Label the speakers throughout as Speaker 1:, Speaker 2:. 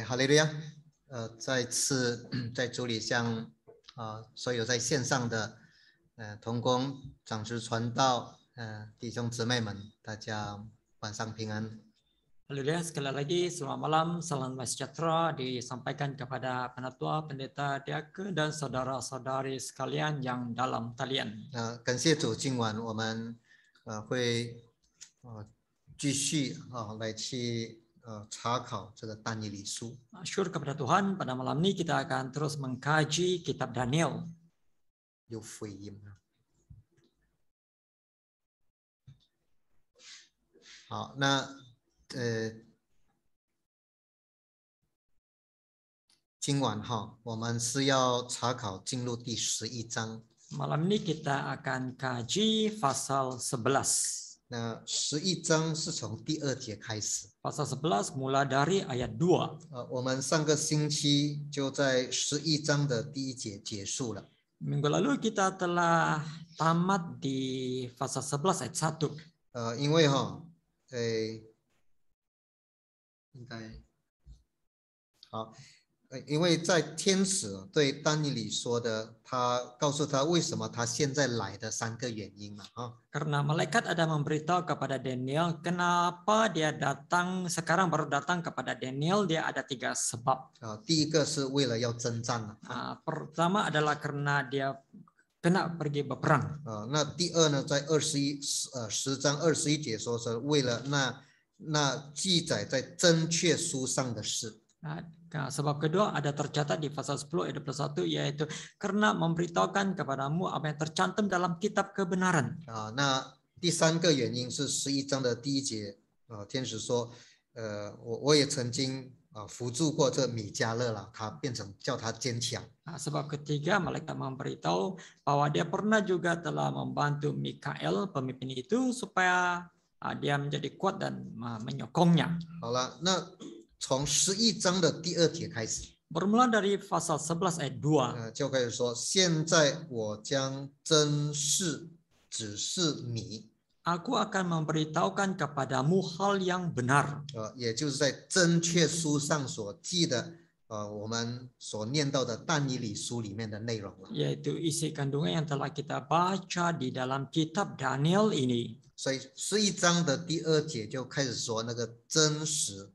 Speaker 1: 哈利路亚！再次在主里向所有在线上的同工、长子传道弟兄姊妹们，大家晚上平安。
Speaker 2: Haleluya, sekali lagi selamat malam, salam sejahtera disampaikan kepada penatua, pendeta, diaken dan saudara-saudari sekalian yang dalam talian.
Speaker 1: 感谢主，今晚我们会继续来去查考这个但以理书。
Speaker 2: Syukur kepada Tuhan, pada malam ini kita akan terus mengkaji kitab Daniel.
Speaker 1: 有回音啊。好，那今晚我们是要查考进入第11章。
Speaker 2: Malam ini kita akan kaji pasal 11.
Speaker 1: 那11章是从第2节开始。
Speaker 2: Pasal 11 mulai dari ayat 2.
Speaker 1: 我们上个星期就在11章的第1节结束了。
Speaker 2: Minggu lalu kita telah tamat di pasal 11 ayat 1.
Speaker 1: 因为应该好，因为在天使对但以理说的，他告诉他为什么他现在来的3个原因嘛
Speaker 2: Karena malaikat ada memberitahu kepada Daniel kenapa dia datang sekarang baru datang kepada Daniel, dia ada 3 sebab.
Speaker 1: 第一个是为了要征战了。
Speaker 2: Pertama adalah karena dia kena pergi berperang.
Speaker 1: 那第二呢，在10章21节说是为了那记载在正确书上的事。
Speaker 2: Sebab kedua ada tercatat di pasal 10 ayat 21 yaitu karena memberitahukan kepadamu apa yang tercantum dalam kitab kebenaran.
Speaker 1: 那第3个原因是11章的第1节，天使说，我也曾经扶助过这米迦勒了，他变成叫他坚强。
Speaker 2: Sebab ketiga malaikat memberitahu bahwa dia pernah juga telah membantu Mikael pemimpin itu supaya dia menjadi kuat dan menyokongnya.
Speaker 1: 好了，那从11章的第2节开始，
Speaker 2: Bermula dari pasal 11 ayat 2.
Speaker 1: 就开始说，现在我将真事指示你。
Speaker 2: Aku akan memberitahukan kepadamu hal yang benar.
Speaker 1: 也就是在正确书上所记的，我们所念到的但以理书里面的内容了。
Speaker 2: Yaitu isi kandungan yang telah kita baca di dalam kitab Daniel ini.
Speaker 1: 所以11章的第2节就开始说那个真实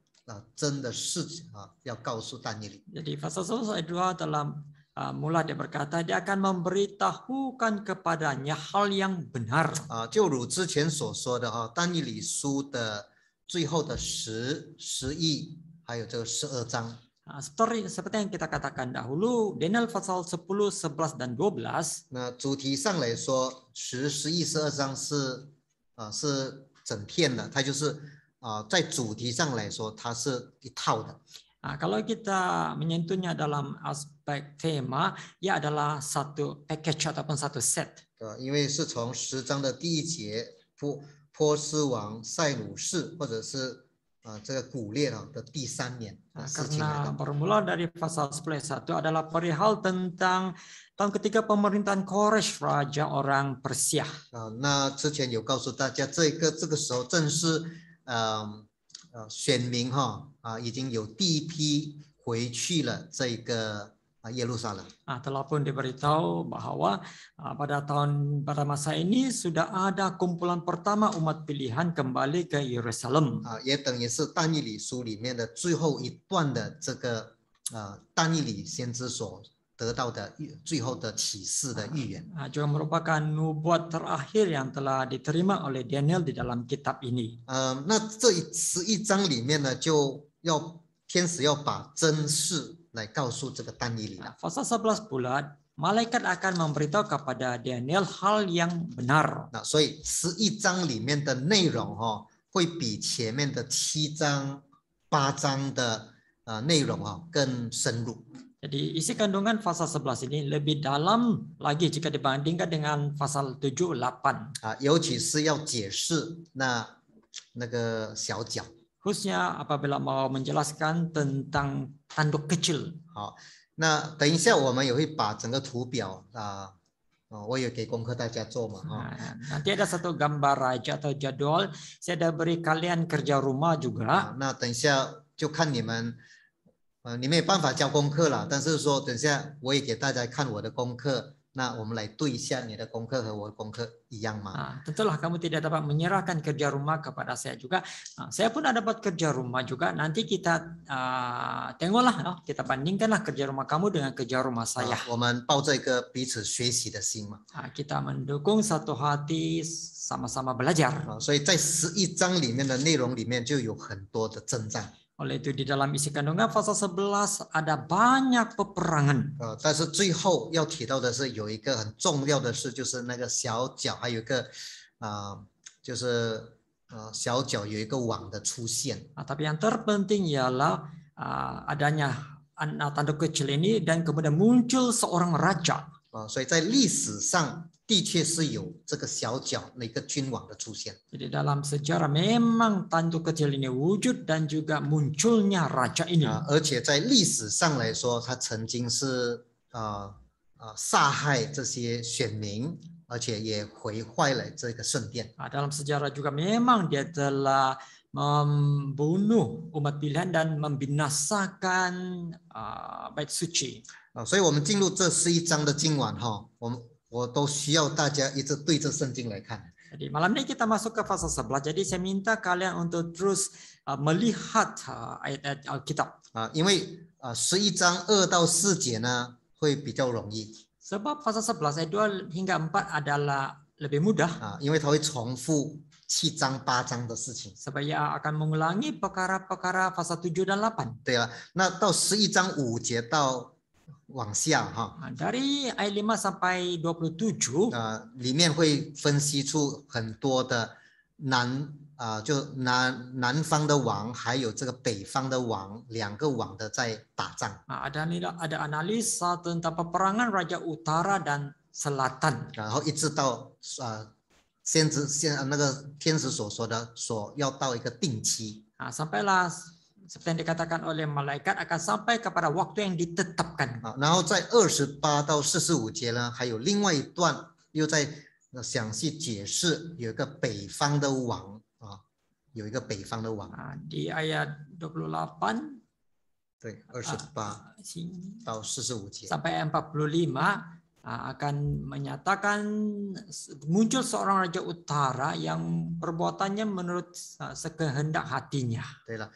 Speaker 1: 真的事情要告诉但以理。
Speaker 2: Jadi pasal 11 ayat 2 telah mulai dia berkata dia akan memberitahukan kepadanya hal yang benar.
Speaker 1: 就如之前所说的但以理书的最后的10、11还有这个12章。
Speaker 2: Seperti yang kita katakan dahulu, Daniel pasal 10, 11 dan 12.
Speaker 1: 那主题上来说，10、11、12章是整片的，它就是在主题上来说，它是一套的。
Speaker 2: Kalau kita menyentuhnya dalam aspek tema, ia adalah satu package ataupun satu set.
Speaker 1: 因为是从10章的第1节，波斯王塞鲁士或者是这个古列的第3年事情来
Speaker 2: Karena
Speaker 1: 的。
Speaker 2: bermula dari pasal 11 ayat 1 adalah perihal tentang tahun ketiga pemerintahan Koresh, raja orang Persia.
Speaker 1: 那之前有告诉大家，这个时候正是选民已经有第一批回去了这个耶路撒冷。
Speaker 2: Telah pun diberitahu bahwa pada masa ini sudah ada kumpulan pertama umat pilihan kembali ke Yerusalem.
Speaker 1: 也等于是但以理书里面的最后一段的这个但以理先知所得到的最后的启示的预言。
Speaker 2: Juga merupakan nubuat terakhir yang telah diterima oleh Daniel di dalam kitab ini.
Speaker 1: 那这11章里面呢，就天使要把真事来告诉这个但以理了。
Speaker 2: Pasal 11 pula, malaikat akan memberitahu kepada Daniel hal yang benar.
Speaker 1: 那所以11章里面的内容会比前面的7章、8章的内容更深入。
Speaker 2: Jadi isi kandungan pasal 11 ini lebih dalam lagi jika dibandingkan dengan pasal 7, 8.
Speaker 1: 尤其是要解释那个小角。
Speaker 2: Khususnya apabila mau menjelaskan tentang tanduk kecil.
Speaker 1: 好，那等一下我们也会把整个图表我也给功课大家做嘛
Speaker 2: Nanti ada satu gambar raja atau jadwal, saya ada beri kalian kerja rumah juga.
Speaker 1: 那等一下就看你们你没有办法交功课了，但是说等下我也给大家看我的功课，那我们来对一下你的功课和我的功课一样吗？
Speaker 2: Tentulah kamu tidak dapat menyerahkan kerja rumah kepada saya juga. Saya pun ada buat kerja rumah juga. Nanti kita tengoklah, kita bandingkanlah kerja rumah kamu dengan kerja rumah saya.
Speaker 1: 我们抱着一个彼此学习的心嘛。
Speaker 2: Kita mendukung satu hati sama-sama belajar.
Speaker 1: 所以在11章里面的内容里面就有很多的征战。
Speaker 2: Oleh itu di dalam isi kandungan pasal 11 ada banyak peperangan.
Speaker 1: 但是最后要提到的是有一个很重要的事，就是那个小角，还有一个就是小角有一个网的出现。
Speaker 2: Tapi yang terpenting ialah adanya tanduk kecil ini dan kemudian muncul seorang raja.
Speaker 1: 所以在历史上的确是有这个小角那个君王的出现。
Speaker 2: Jadi dalam sejarah memang tanduk kecil ini wujud dan juga munculnya raja ini.
Speaker 1: 而且在历史上来说，他曾经是杀害这些选民，而且也毁坏了这个圣殿。
Speaker 2: Dalam sejarah juga memang dia telah membunuh umat pilihan dan membinasakan bait suci.
Speaker 1: 所以我们进入这11章的经文我都需要大家一直对着圣经来看。
Speaker 2: Jadi malam ini kita masuk ke pasal 11. Jadi saya minta kalian untuk terus melihat ayat-ayat Alkitab.
Speaker 1: 因为11章2到4节呢会比较容易。
Speaker 2: Sebab pasal 11 ayat 2 hingga 4 adalah lebih mudah.
Speaker 1: 因为它会重复7章8章的事情。
Speaker 2: Sebab ia akan mengulangi perkara-perkara pasal 7 dan 8.
Speaker 1: 对了，那到11章5节到往下
Speaker 2: dari ayat 5 sampai 27
Speaker 1: 里面会分析出很多的南方的王还有这个北方的王两个王的在打仗。
Speaker 2: ada analisa tentang peperangan raja utara dan selatan.
Speaker 1: 然后一直到那个天使所说的要到一个定期。
Speaker 2: sampailah seperti yang dikatakan oleh malaikat akan sampai kepada waktu yang ditetapkan.
Speaker 1: 然后在28到45节呢，还有另外一段又在详细解释有一个北方的王有一个北方的王。
Speaker 2: di ayat 28
Speaker 1: 对28到45节
Speaker 2: sampai 45 akan menyatakan muncul seorang raja utara yang perbuatannya menurut sekehendak hatinya.
Speaker 1: 对了，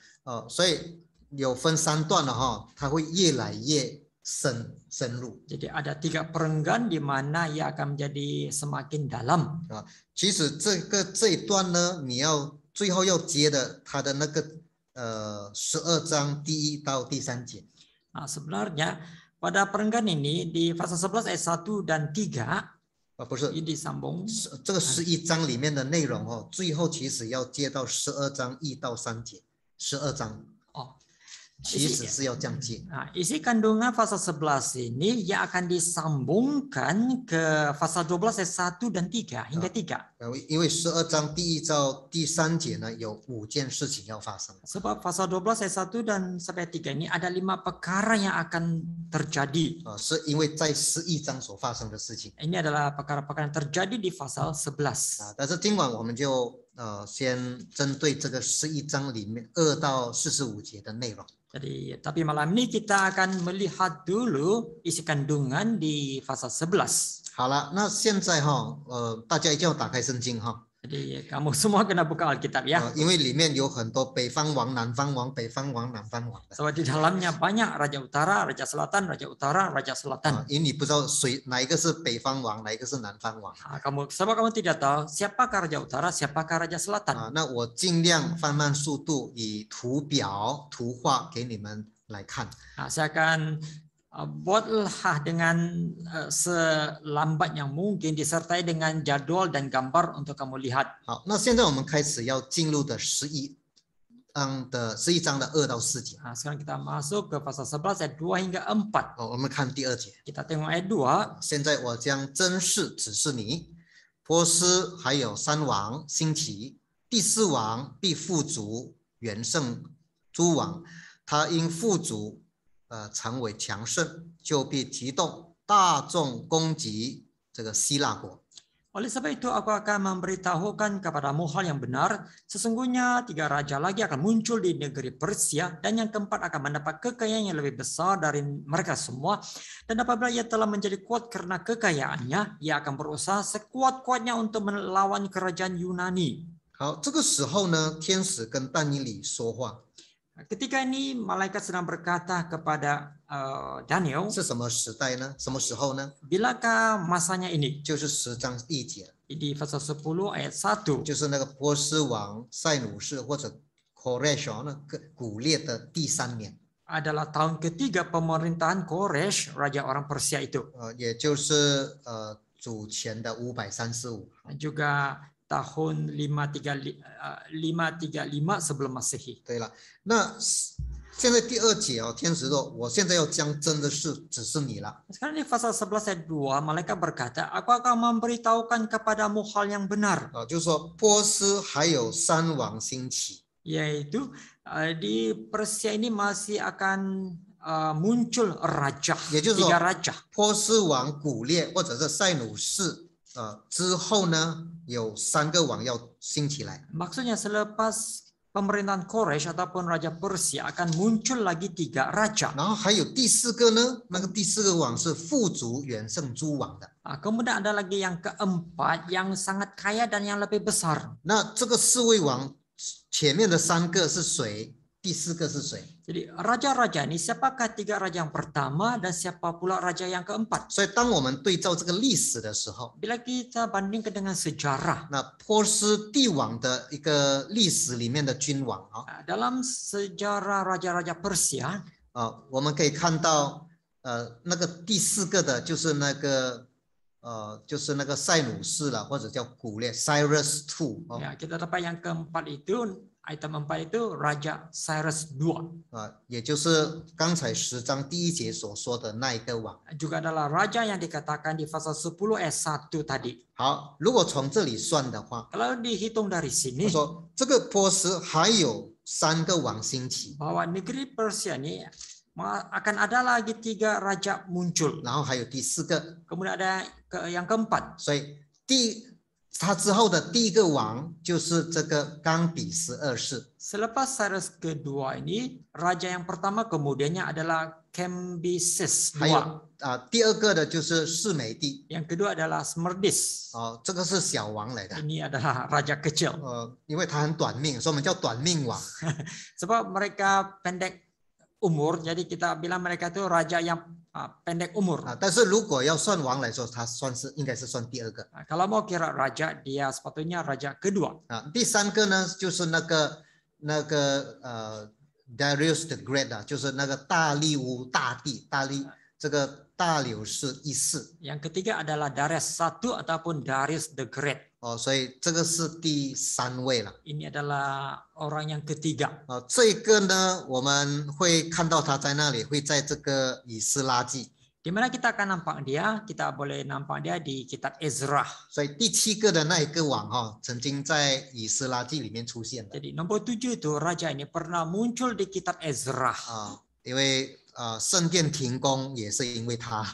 Speaker 1: 所以有分3段了它会越来越深入。
Speaker 2: Jadi ada 3 perenggan di mana ia akan menjadi semakin dalam.
Speaker 1: 其实这一段呢，你要最后要接的它的那个12章第1到第3节。
Speaker 2: Sebenarnya pada perenggan ini di pasal 11 ayat 1 dan 3
Speaker 1: 不是
Speaker 2: disambung
Speaker 1: 这个11章里面的内容最后其实要接到12章1到3节，12章其实是要这样接。
Speaker 2: isi kandungan pasal 11 ini yang akan disambungkan ke pasal 12 ayat 1 dan 3 hingga 3.
Speaker 1: 因为12章第1到第3节呢有5件事情要发生。
Speaker 2: Sebab pasal 12 ayat 1 dan sampai 3 ini ada 5 perkara yang akan terjadi.
Speaker 1: 是因为在11章所发生的事情。
Speaker 2: Ini adalah perkara-perkara yang terjadi di pasal 11.
Speaker 1: 但是今晚我们就先针对这个11章里面2到45节的内容。
Speaker 2: Jadi, tapi malam ini kita akan melihat dulu isi kandungan di pasal 11.
Speaker 1: 好了，那现在大家一定要打开圣经
Speaker 2: Jadi kamu semua kena buka Alkitab ya.
Speaker 1: 因为里面有很多北方王、南方王、北方王、南方王的。
Speaker 2: Sebab di dalamnya banyak raja utara, raja selatan, raja utara, raja selatan.
Speaker 1: 因为你不知道哪一个是北方王，哪一个是南方王。
Speaker 2: Sebab kamu tidak tahu siapakah raja utara, siapakah raja selatan.
Speaker 1: 那我尽量放慢速度，以图表、图画给你们来看。
Speaker 2: Saya akan buatlah dengan selambat yang mungkin disertai dengan jadwal dan gambar untuk kamu lihat.
Speaker 1: 好，那现在我们开始要进入的11章的2到4节。
Speaker 2: Sekarang kita masuk ke pasal 11 ayat 2 hingga 4.
Speaker 1: 我们看第2节。
Speaker 2: Kita tengok ayat 2.
Speaker 1: 现在我将真事指示你，波斯还有3王兴起，第4王必富足，远胜诸王。他因富足，成为强盛，就必激动大众攻击这个希腊国。
Speaker 2: Oleh sebab itu aku akan memberitahukan kepadamu hal yang benar. Sesungguhnya 3 raja lagi akan muncul di negeri Persia dan yang keempat akan mendapat kekayaan yang lebih besar dari mereka semua. Dan apabila ia telah menjadi kuat karena kekayaannya, ia akan berusaha sekuat-kuatnya untuk melawan kerajaan Yunani.
Speaker 1: 好，这个时候呢，天使跟但以理说话，
Speaker 2: Ketika ini malaikat sedang berkata kepada Daniel,
Speaker 1: 是什么时代呢？什么时候呢？
Speaker 2: bilakah masanya ini?
Speaker 1: 就是10章1节，
Speaker 2: Di pasal 10 ayat 1.
Speaker 1: 就是那个波斯王塞努士或者 Koresh 那个古列的第3年，
Speaker 2: Adalah tahun ketiga pemerintahan Koresh, raja orang Persia itu.
Speaker 1: 也就是主前的535。
Speaker 2: Juga tahun 535 sebelum Masehi.
Speaker 1: 对了，那现在第2节哦，天使说：“我现在要将真的事指示你了。”
Speaker 2: Sekarang di pasal 11 ayat 2, malaikat berkata, aku akan memberitahukan kepadamu hal yang benar.
Speaker 1: 就是说波斯还有3王兴起，
Speaker 2: Yaitu di Persia ini masih akan muncul raja,
Speaker 1: 也就是说
Speaker 2: 3 raja.
Speaker 1: 波斯王古列或者是塞努士之后呢，有3个王要兴起来。
Speaker 2: Maksudnya selepas pemerintahan Koresh ataupun Raja Persia akan muncul lagi 3 raja.
Speaker 1: 然后还有第4个呢，那个第4个王是富足远胜诸王的。
Speaker 2: Kemudian ada lagi yang keempat yang sangat kaya dan yang lebih besar.
Speaker 1: 那这个4位王前面的3个是谁？第4个是谁？
Speaker 2: Jadi raja-raja ini siapakah 3 raja yang pertama dan siapa pula raja yang keempat?
Speaker 1: 所以当我们对照这个历史的时候，
Speaker 2: Bila kita bandingkan dengan sejarah,
Speaker 1: 那波斯帝王的一个历史里面的君王啊，
Speaker 2: dalam sejarah raja-raja Persia,
Speaker 1: 我们可以看到，那个第4个的就是那个塞努士了，或者叫古列 Cyrus II 哦，
Speaker 2: ya, kita dapat yang keempat itu, item 4 itu Raja Cyrus II.
Speaker 1: 也就是刚才10章第1节所说的那一个王。
Speaker 2: Juga adalah raja yang dikatakan di pasal 10 ayat 1 tadi.
Speaker 1: 好，如果从这里算的话，
Speaker 2: Kalau dihitung dari
Speaker 1: 我
Speaker 2: sini,
Speaker 1: 说这个波斯还有3个王兴起，
Speaker 2: bahwa negeri Persia ini akan ada lagi 3 raja muncul.
Speaker 1: 然后还有第4个，
Speaker 2: Kemudian ada yang keempat.
Speaker 1: 所以他之后的第1个王就是这个冈比斯2世。
Speaker 2: Selepas Cyrus kedua ini, raja yang pertama kemudiannya adalah Cambyses
Speaker 1: 还有
Speaker 2: II.
Speaker 1: 第2个的就是士美帝，
Speaker 2: Yang kedua adalah Smerdis.
Speaker 1: 这个是小王来的，
Speaker 2: Ini adalah raja kecil.
Speaker 1: 因为他很短命，所以我们叫短命王。
Speaker 2: Sebab mereka pendek umur, jadi kita bilang mereka itu raja yang pendek umur.
Speaker 1: 但是如果要算王来说，他应该是算第2个。
Speaker 2: Kalau mau kira raja, dia sepatutnya raja kedua.
Speaker 1: 第3个呢，就是那个Darius the Great 就是那个大利乌大帝，这个大流士1世。
Speaker 2: Yang ketiga adalah Darius I ataupun Darius the Great.
Speaker 1: 所以这个是第3位了。
Speaker 2: Ini adalah orang yang ketiga.
Speaker 1: 这个呢，我们会看到他在那里，会在这个以斯拉记。
Speaker 2: Di mana kita akan nampak dia? Kita boleh nampak dia di kitab Ezra.
Speaker 1: 所以第7个的那一个王曾经在以斯拉记里面出现的。
Speaker 2: Jadi nombor 7 itu raja ini pernah muncul di kitab Ezra.
Speaker 1: 因为圣殿停工也是因为他。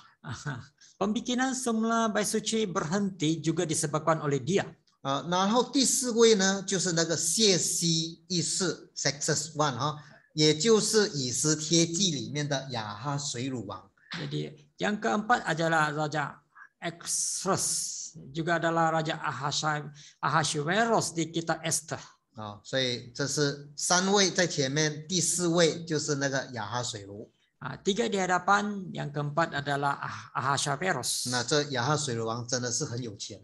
Speaker 2: Pembikinan semula bait suci berhenti juga disebabkan oleh dia.
Speaker 1: 然后第4位呢，就是那个谢西1世 Sextus I 也就是以斯帖记里面的亚哈水乳王。
Speaker 2: Jadi yang keempat adalah Raja Xerxes, juga adalah Raja Ahasuerus di kitab Esther.
Speaker 1: 所以这是3位在前面，第4位就是那个亚哈水乳。
Speaker 2: 3 di hadapan, yang keempat adalah Ahasuerus.
Speaker 1: 那这亚哈水乳王真的是很有钱。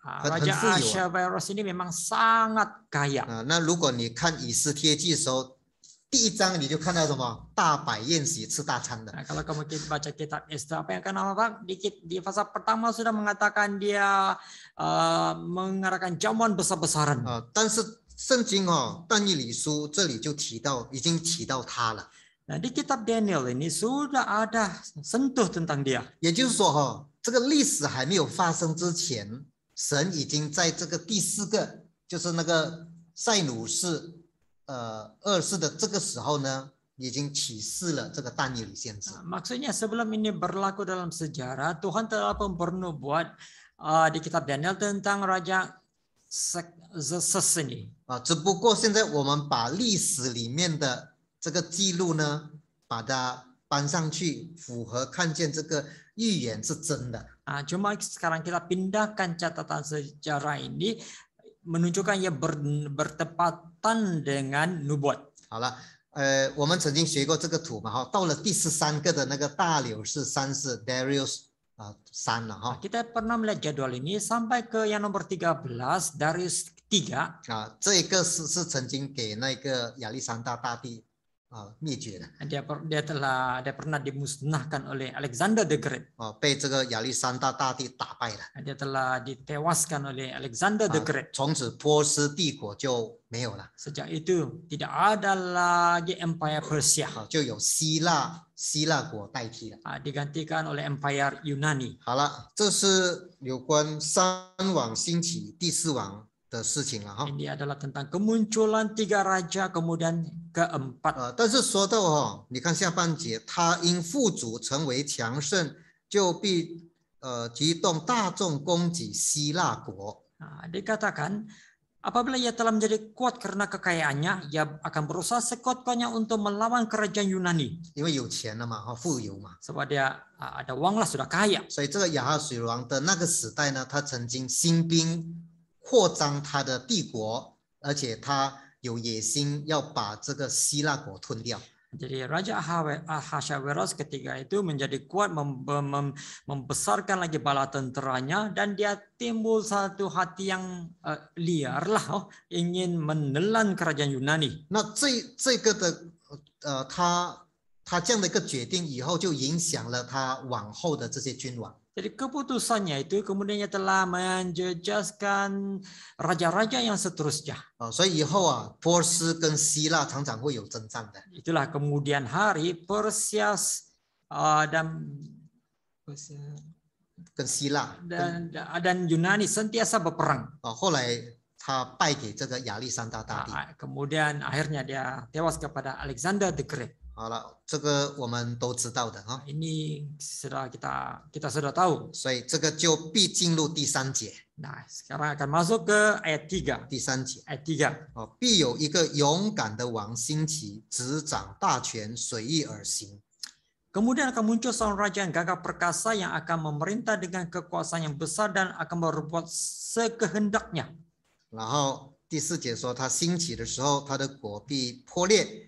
Speaker 2: Raja Ahasuerus ini memang sangat kaya.
Speaker 1: 那如果你看以斯帖记的时候，第1章你就看到什么大摆宴席吃大餐的。
Speaker 2: Kalau kamu baca kitab Esther, apa yang akan nampak di fase pertama sudah mengatakan dia mengadakan jamuan besar-besaran.
Speaker 1: 但是圣经但以理书这里就已经提到他了。
Speaker 2: Nah, di kitab Daniel ini sudah ada sentuh tentang dia.
Speaker 1: 也就是说这个历史还没有发生之前，神已经在这个第4个，就是那个塞努士2世的这个时候呢，已经启示了这个但以理先知。
Speaker 2: Maksudnya sebelum ini berlaku dalam sejarah, Tuhan telah bernubuat di kitab Daniel tentang Raja Xerxes ini.
Speaker 1: 只不过现在我们把历史里面的这个记录呢，把它搬上去，符合看见这个预言是真的。
Speaker 2: Cuma sekarang kita pindahkan catatan sejarah ini menunjukkan ia bertepatan dengan nubuat.
Speaker 1: 好了，我们曾经学过这个图嘛，到了第13个的那个大流士三世 Darius 3了哈。
Speaker 2: Kita pernah melihat jadwal ini sampai ke yang nomor 13 Darius 3.
Speaker 1: 这个是曾经给那个亚历山大大帝灭绝的。
Speaker 2: Dia pernah dimusnahkan oleh Alexander the Great.
Speaker 1: 被这个亚历山大大帝打败了。
Speaker 2: Dia telah ditewaskan oleh Alexander the Great.
Speaker 1: 从此波斯帝国就没有了。
Speaker 2: Sejak itu tidak ada lagi Empire Persia.
Speaker 1: 就有希腊国代替了。
Speaker 2: Digantikan oleh Empire Yunani.
Speaker 1: 好了，这是有关三王兴起第四王的事情了哈。
Speaker 2: Ini adalah tentang kemunculan 3 raja kemudian keempat.
Speaker 1: 但是说到你看下半节，他因富足成为强盛，就必激动大众攻击希腊国。
Speaker 2: Dikatakan apabila ia telah menjadi kuat karena kekayaannya, ia akan berusaha sekuat-kuatnya untuk melawan kerajaan Yunani.
Speaker 1: 因为有钱了嘛，富有嘛。
Speaker 2: Sebab dia ada uang lah, sudah kaya.
Speaker 1: 所以这个亚哈水王的那个时代呢，他曾经兴兵扩张他的帝国，而且他有野心要把这个希腊国吞掉。
Speaker 2: Jadi Raja Ahasuerus ketiga itu menjadi kuat, membesarkan lagi bala tenteranya, dan dia timbul satu hati yang liar lah, ingin menelan kerajaan Yunani.
Speaker 1: 那这个的他这样的一个决定以后，就影响了他往后的这些君王。
Speaker 2: Jadi keputusannya itu kemudian telah menjejaskan raja-raja yang seterusnya.
Speaker 1: 所以以后波斯跟希腊常常会有征战的。
Speaker 2: Itulah kemudian hari Persia
Speaker 1: 跟希腊
Speaker 2: dan Yunani sentiasa berperang.
Speaker 1: 后来他败给这个亚历山大大帝。
Speaker 2: Kemudian akhirnya dia tewas kepada Alexander the Great.
Speaker 1: 好了，这个我们都知道的哈。
Speaker 2: Ini sudah kita sudah tahu.
Speaker 1: 所以这个就必进入第3节。
Speaker 2: Nah, sekarang akan masuk ke ayat 3.
Speaker 1: 第3节
Speaker 2: Ayat 3.
Speaker 1: 必有一个勇敢的王兴起，执掌大权，随意而行。
Speaker 2: Kemudian akan muncul seorang raja yang gagah perkasa yang akan memerintah dengan kekuasaan yang besar dan akan berbuat sekehendaknya.
Speaker 1: 然后第4节说，他兴起的时候，他的国必破裂。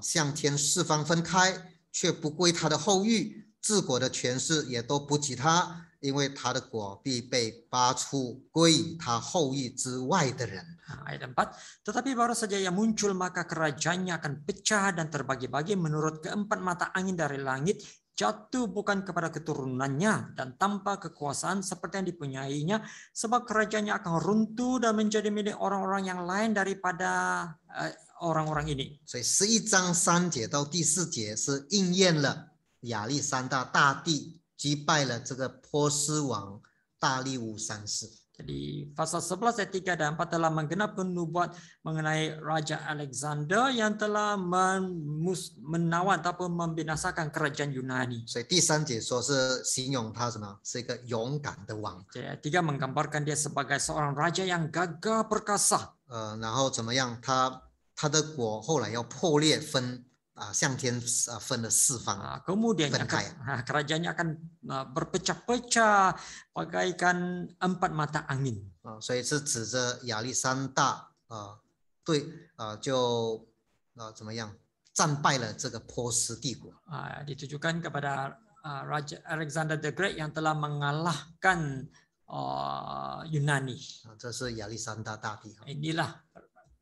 Speaker 1: 向天四方分开，却不归他的后裔，治国的权势也都不及他，因为他的国必被拔出，归于他后裔之外的人。
Speaker 2: Ayat 4. Tetapi baru saja ia muncul, maka kerajaannya akan pecah dan terbagi-bagi menurut keempat mata angin dari langit, jatuh bukan kepada keturunannya dan tanpa kekuasaan seperti yang dipunyainya, sebab kerajaannya akan runtuh dan menjadi milik orang-orang yang lain daripada orang-orang ini.
Speaker 1: 所以11章3节到第4节是应验了亚历山大大帝击败了这个波斯王大利乌三世。
Speaker 2: Jadi pasal 11 ayat 3 dan 4 telah menggenapi nubuat mengenai Raja Alexander yang telah menawan ataupun membinasakan kerajaan Yunani.
Speaker 1: 所以第3节说是形容他什么？是一个勇敢的王。
Speaker 2: Jadi ayat 3 menggambarkan dia sebagai seorang raja yang gagah perkasa.
Speaker 1: 然后怎么样？他的国后来要破裂分。 向天分了4方。
Speaker 2: Kemudian kerajaannya akan berpecah-pecah bagaikan 4 mata angin.
Speaker 1: 所以是指着亚历山大就怎么样战败了这个波斯帝国。
Speaker 2: Ditujukan kepada Raja Alexander the Great yang telah mengalahkan Yunani.
Speaker 1: 这是亚历山大大帝。
Speaker 2: Inilah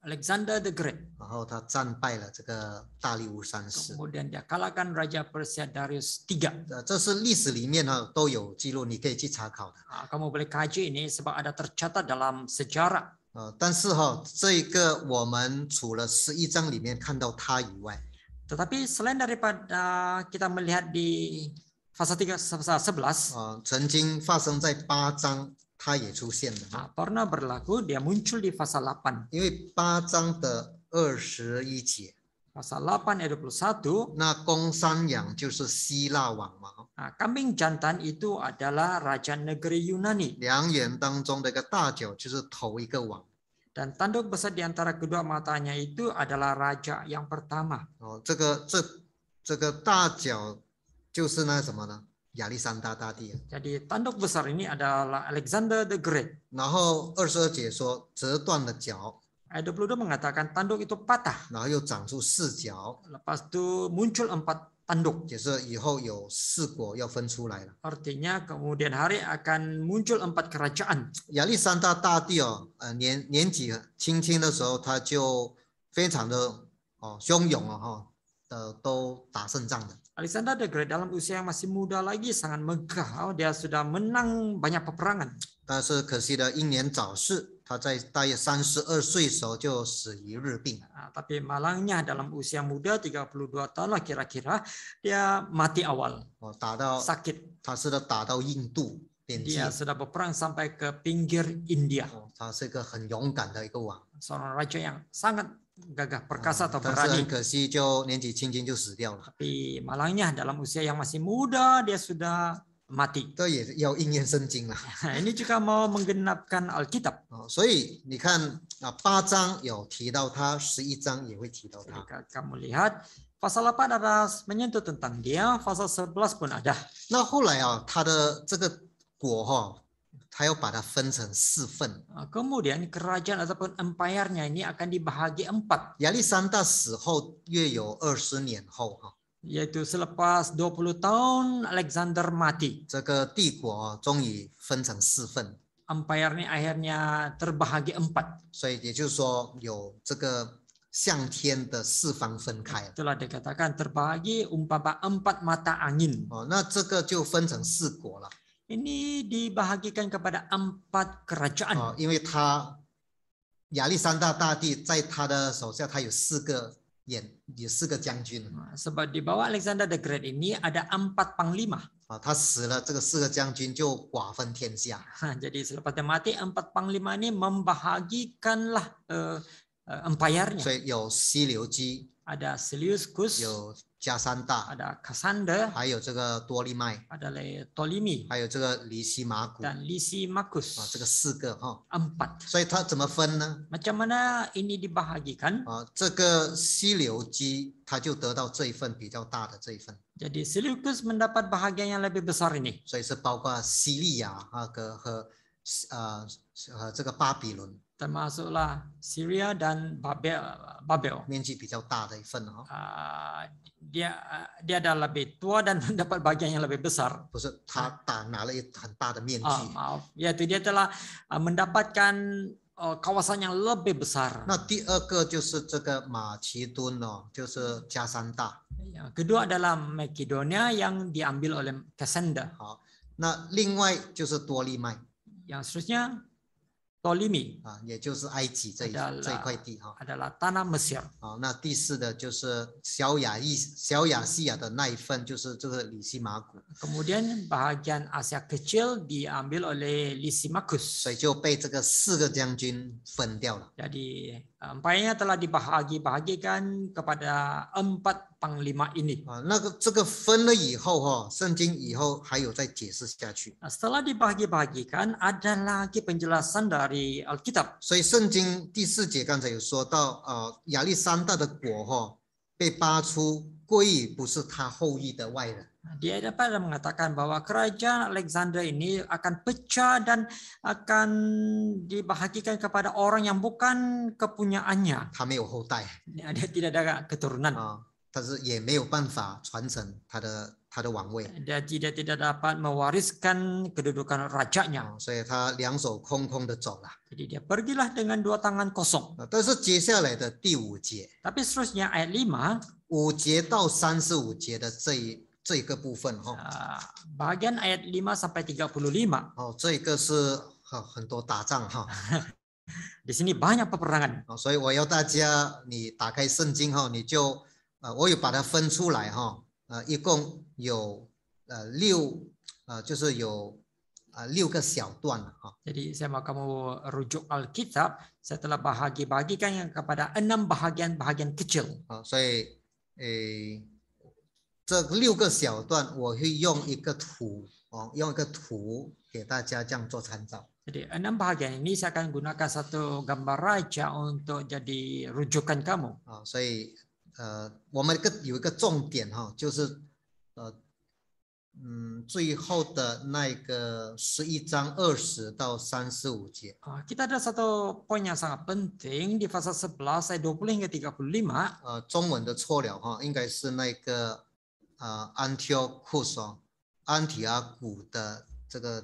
Speaker 2: Alexander the Great.
Speaker 1: 然后他战败了这个大利乌三世。
Speaker 2: Kemudian dia kalahkan Raja Persia Darius 3.
Speaker 1: 这是历史里面都有记录，你可以去查考的。
Speaker 2: Kamu boleh kaji ini sebab ada tercatat dalam sejarah.
Speaker 1: 但是这个我们除了11章里面看到他以外，
Speaker 2: Tetapi selain daripada kita melihat di pasal 11,
Speaker 1: 曾经发生在8章。 他也出现了。
Speaker 2: Pernah berlaku, dia muncul di pasal 8.
Speaker 1: 因为8章的21节，
Speaker 2: Pasal 8 ayat 21.
Speaker 1: 那公山羊就是希腊王嘛，
Speaker 2: Kambing jantan itu adalah raja negeri Yunani.
Speaker 1: 两眼当中的一个大角就是头一个王。
Speaker 2: Dan tanduk besar di antara kedua matanya itu adalah raja yang pertama.
Speaker 1: 这个大角就是那什么呢？亚历山大大帝。
Speaker 2: Jadi tanduk besar ini adalah Alexander the Great.
Speaker 1: 然后22节说折断了角，
Speaker 2: Ayat 22 mengatakan tanduk itu patah.
Speaker 1: 然后又长出4角，
Speaker 2: Lepas itu muncul 4 tanduk.
Speaker 1: 也是以后有4国要分出来了。
Speaker 2: Artinya kemudian hari akan muncul 4 kerajaan.
Speaker 1: 亚历山大大帝年纪轻轻的时候，他就非常的汹涌都打胜仗的。
Speaker 2: Alexander the Great dalam usia yang masih muda lagi sangat megah. Dia sudah menang banyak peperangan.
Speaker 1: 但是可惜的英年早逝，他在大约32岁时候就死于日病。
Speaker 2: Tapi malangnya dalam usia muda 32 tahun lah kira-kira dia mati awal.
Speaker 1: 打到
Speaker 2: sakit.
Speaker 1: 他是打到印度边界。
Speaker 2: Dia sudah berperang sampai ke pinggir India.
Speaker 1: 他是一个很勇敢的一个王。
Speaker 2: Seorang raja yang sangat gagah perkasa atau
Speaker 1: 但是
Speaker 2: berani.
Speaker 1: 很可惜，就年纪轻轻就死掉了。
Speaker 2: Tapi malangnya dalam usia yang masih muda dia sudah mati.
Speaker 1: 这也要应验圣经了。
Speaker 2: Ini juga mau menggenapkan Alkitab.
Speaker 1: 所以你看8章有提到他，11章也会提到他。
Speaker 2: Jika kamu lihat pasal 8 ada menyentuh tentang dia, pasal 11 pun ada.
Speaker 1: 那后来他的这个国他要把它分成4份。
Speaker 2: Kemudian kerajaan ataupun empire-nya ini akan dibahagi 4.
Speaker 1: 亚历山大死后约有20年后
Speaker 2: Yaitu selepas 20 tahun Alexander mati.
Speaker 1: 这个帝国终于分成4份。
Speaker 2: Empire ini akhirnya terbahagi 4.
Speaker 1: 所以也就是说有这个向天的4方分开了。
Speaker 2: Itulah dikatakan terbahagi umpama 4 mata angin.
Speaker 1: 那这个就分成4国了。
Speaker 2: Ini dibahagikan kepada 4 kerajaan.
Speaker 1: 因为他亚历山大大帝在他的手下，他有4个将军。
Speaker 2: Sebab di bawah Alexander the Great ini ada 4 panglima.
Speaker 1: 他死了，这个4个将军就瓜分天下。
Speaker 2: Jadi selepas dia mati 4 panglima ini membahagikanlah empire-nya.
Speaker 1: 所以有西流基，
Speaker 2: Ada Seleucus,
Speaker 1: 有加山大，
Speaker 2: ada Cassander,
Speaker 1: 还有这个多利麦，
Speaker 2: ada Ptolemy
Speaker 1: 还有这个里西马古
Speaker 2: dan Lysimachus.
Speaker 1: 这个4个
Speaker 2: 4.
Speaker 1: 所以他怎么分呢？
Speaker 2: Macam mana ini dibahagikan?
Speaker 1: 这个西流基他就得到这一份比较大的这一份，
Speaker 2: Jadi Seleucus mendapat bahagian yang lebih besar ini.
Speaker 1: 所以是包括西利亚和这个巴比伦，
Speaker 2: Termasuklah Syria dan Babel.
Speaker 1: 面积比较大的一份
Speaker 2: Dia adalah lebih tua dan mendapat bagian yang lebih besar.
Speaker 1: 不是他拿了很大的面积。
Speaker 2: Maaf, yaitu dia telah mendapatkan kawasan yang lebih besar.
Speaker 1: 那第2个就是这个马其顿就是加山大。
Speaker 2: Yang kedua adalah Makedonia yang diambil oleh Cassander.
Speaker 1: 好，那另外就是多利麦。
Speaker 2: Yang seterusnya Ptolemy
Speaker 1: 也就是埃及这一块地
Speaker 2: adalah tanah Mesir.
Speaker 1: 那第4的就是小亚细亚的那一份，就是这个里西马古。
Speaker 2: Kemudian bahagian Asia Kecil diambil oleh Lysimachus.
Speaker 1: 所以就被这个4个将军分掉了。
Speaker 2: Jadi empire-nya telah dibahagikan kepada 4 panglima ini.
Speaker 1: 这个分了以后圣经以后还有再解释下去。
Speaker 2: Setelah dibahagi-bahagikan ada lagi penjelasan dari Alkitab.
Speaker 1: 所以圣经第4节刚才有说到亚历山大的国被扒出归于不是他后裔的外人。
Speaker 2: Dia dapat mengatakan bahwa kerajaan Alexander ini akan pecah dan akan dibahagikan kepada orang yang bukan kepunyaannya.
Speaker 1: 他没有后代，
Speaker 2: Dia tidak ada keturunan.
Speaker 1: 但是也没有办法传承他的王位。
Speaker 2: Dia tidak dapat mewariskan kedudukan rajanya.
Speaker 1: 所以他2手空空的走了。
Speaker 2: Jadi dia pergilah dengan 2 tangan kosong.
Speaker 1: 但是接下来的第5节，
Speaker 2: Tapi seterusnya ayat
Speaker 1: 5节到35节的这一个部分
Speaker 2: bagian ayat 5 sampai 35.
Speaker 1: 这个是很多打仗
Speaker 2: Di sini banyak peperangan.
Speaker 1: 所以我要大家你打开圣经你就我有把它分出来一共有就是有6个小段了哈。
Speaker 2: Jadi saya mau kamu rujuk Alkitab, saya telah bagikan yang kepada 6 bahagian-bahagian kecil.
Speaker 1: 所以这6个小段我会用一个图用一个图给大家这样做参照。
Speaker 2: Jadi 6 bahagian ini saya akan gunakan satu gambar raja untuk jadi rujukan kamu.
Speaker 1: 所以我们有一个重点哈，就是最后的那个11章20到35节。
Speaker 2: Kita ada satu poin yang sangat penting di pasal 11 ayat 20 hingga 35.
Speaker 1: 中文的错了哈，应该是那个Antiochus 安提阿古的这个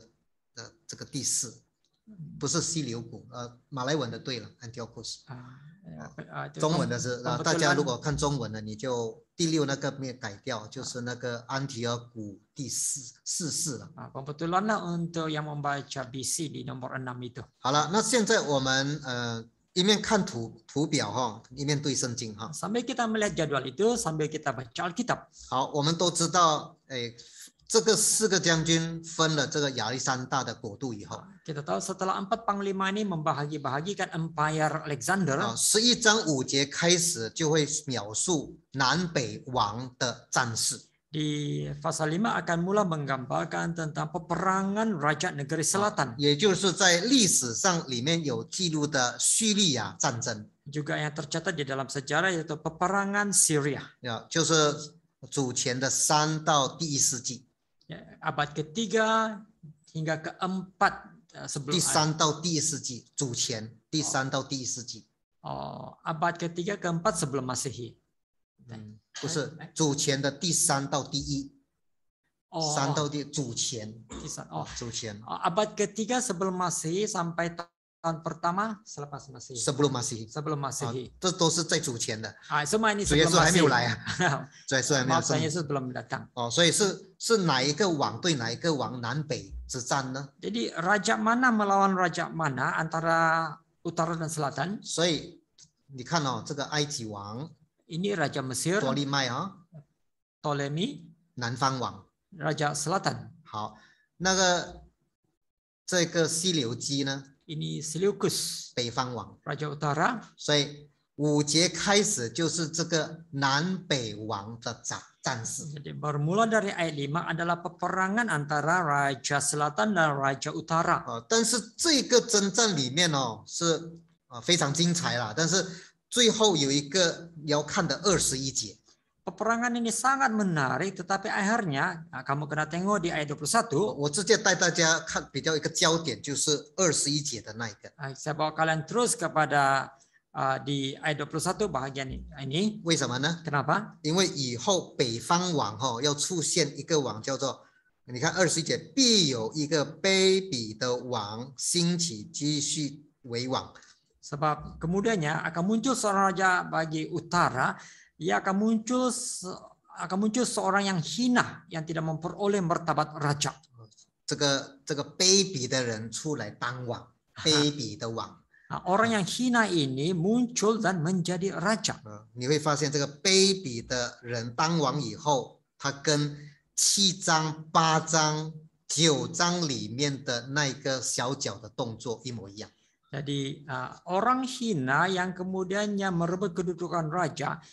Speaker 1: 第4，不是西流谷，马来文的对了 Antiochus。 中文的是大家如果看中文的，你就第6那个没有改掉，就是那个安提阿古第4了。
Speaker 2: Pembetulanlah untuk yang membaca BC di nomor 6 itu.
Speaker 1: 好了，那现在我们一面看图表哈，一面对圣经哈。
Speaker 2: Sambil kita melihat jadwal itu, sambil kita baca Alkitab.
Speaker 1: 好，我们都知道，这个4个将军分了这个亚历山大的国度以后，
Speaker 2: Kita tahu setelah 4 panglima ini membahagi-bahagikan Empire Alexander.
Speaker 1: 11章5节开始就会描述南北王的战事。
Speaker 2: Di pasal 5 akan mula menggambarkan tentang peperangan raja negeri selatan.
Speaker 1: 也就是在历史上里面有记录的叙利亚战争。
Speaker 2: Juga yang tercatat di dalam sejarah yaitu peperangan Syria.
Speaker 1: 就是主前的3到第1世纪。
Speaker 2: Abad ke-3 hingga ke-4 sebelum
Speaker 1: 第3到第1世纪，主前第3到第1世纪。
Speaker 2: abad ke-3 ke-4 sebelum Masehi.
Speaker 1: 不是主前的第3到第1。3到第主前。主前。
Speaker 2: Abad ke-3 sebelum Masehi sampai tahun pertama selepas Masehi.
Speaker 1: Sebelum Masehi.
Speaker 2: Sebelum Masehi.
Speaker 1: 这都是在主前的。
Speaker 2: Semua ini
Speaker 1: 主耶
Speaker 2: sebelum
Speaker 1: 稣还没有
Speaker 2: Masehi.
Speaker 1: 来啊。主耶稣还没有
Speaker 2: Tuhan Yesus belum datang.
Speaker 1: 所以是哪一个王对哪一个王南北之战呢？
Speaker 2: Jadi raja mana melawan raja mana antara utara dan selatan?
Speaker 1: 所以你看这个埃及王
Speaker 2: Ini raja Mesir.
Speaker 1: 多利麦
Speaker 2: Ptolemy.
Speaker 1: 南方王。
Speaker 2: Raja selatan.
Speaker 1: 好，那个这个西流基呢？
Speaker 2: Ini Seleucus.
Speaker 1: 北方王。
Speaker 2: Raja utara.
Speaker 1: 所以5节开始就是这个南北王的战事。
Speaker 2: Jadi bermula dari ayat 5 adalah peperangan antara raja selatan dan raja utara.
Speaker 1: 但是这个征战里面是非常精彩啦，但是最后有一个要看的21节。
Speaker 2: Peperangan ini sangat menarik, tetapi akhirnya kamu kena tengok di ayat 21.
Speaker 1: 我直接带大家看比较一个焦点，就是21节的那一个。
Speaker 2: Saya bawa kalian terus kepada di ayat 21 bahagian ini.
Speaker 1: 为什么呢？
Speaker 2: Kenapa?
Speaker 1: 因为以后北方王要出现一个王叫做，你看21节，必有一个卑鄙的王兴起，继续为王。
Speaker 2: Sebab kemudiannya akan muncul seorang raja bagi utara, ia akan muncul seorang yang hina yang tidak memperoleh martabat raja.
Speaker 1: 这个卑鄙的人出来当王，卑鄙的王。
Speaker 2: Orang yang hina ini muncul dan menjadi raja.
Speaker 1: 你会发现这个卑鄙的人当王以后，他跟7章、8章、9章里面的那个小脚的动作一模一样。
Speaker 2: Jadi orang hina yang kemudiannya merebut kedudukan raja,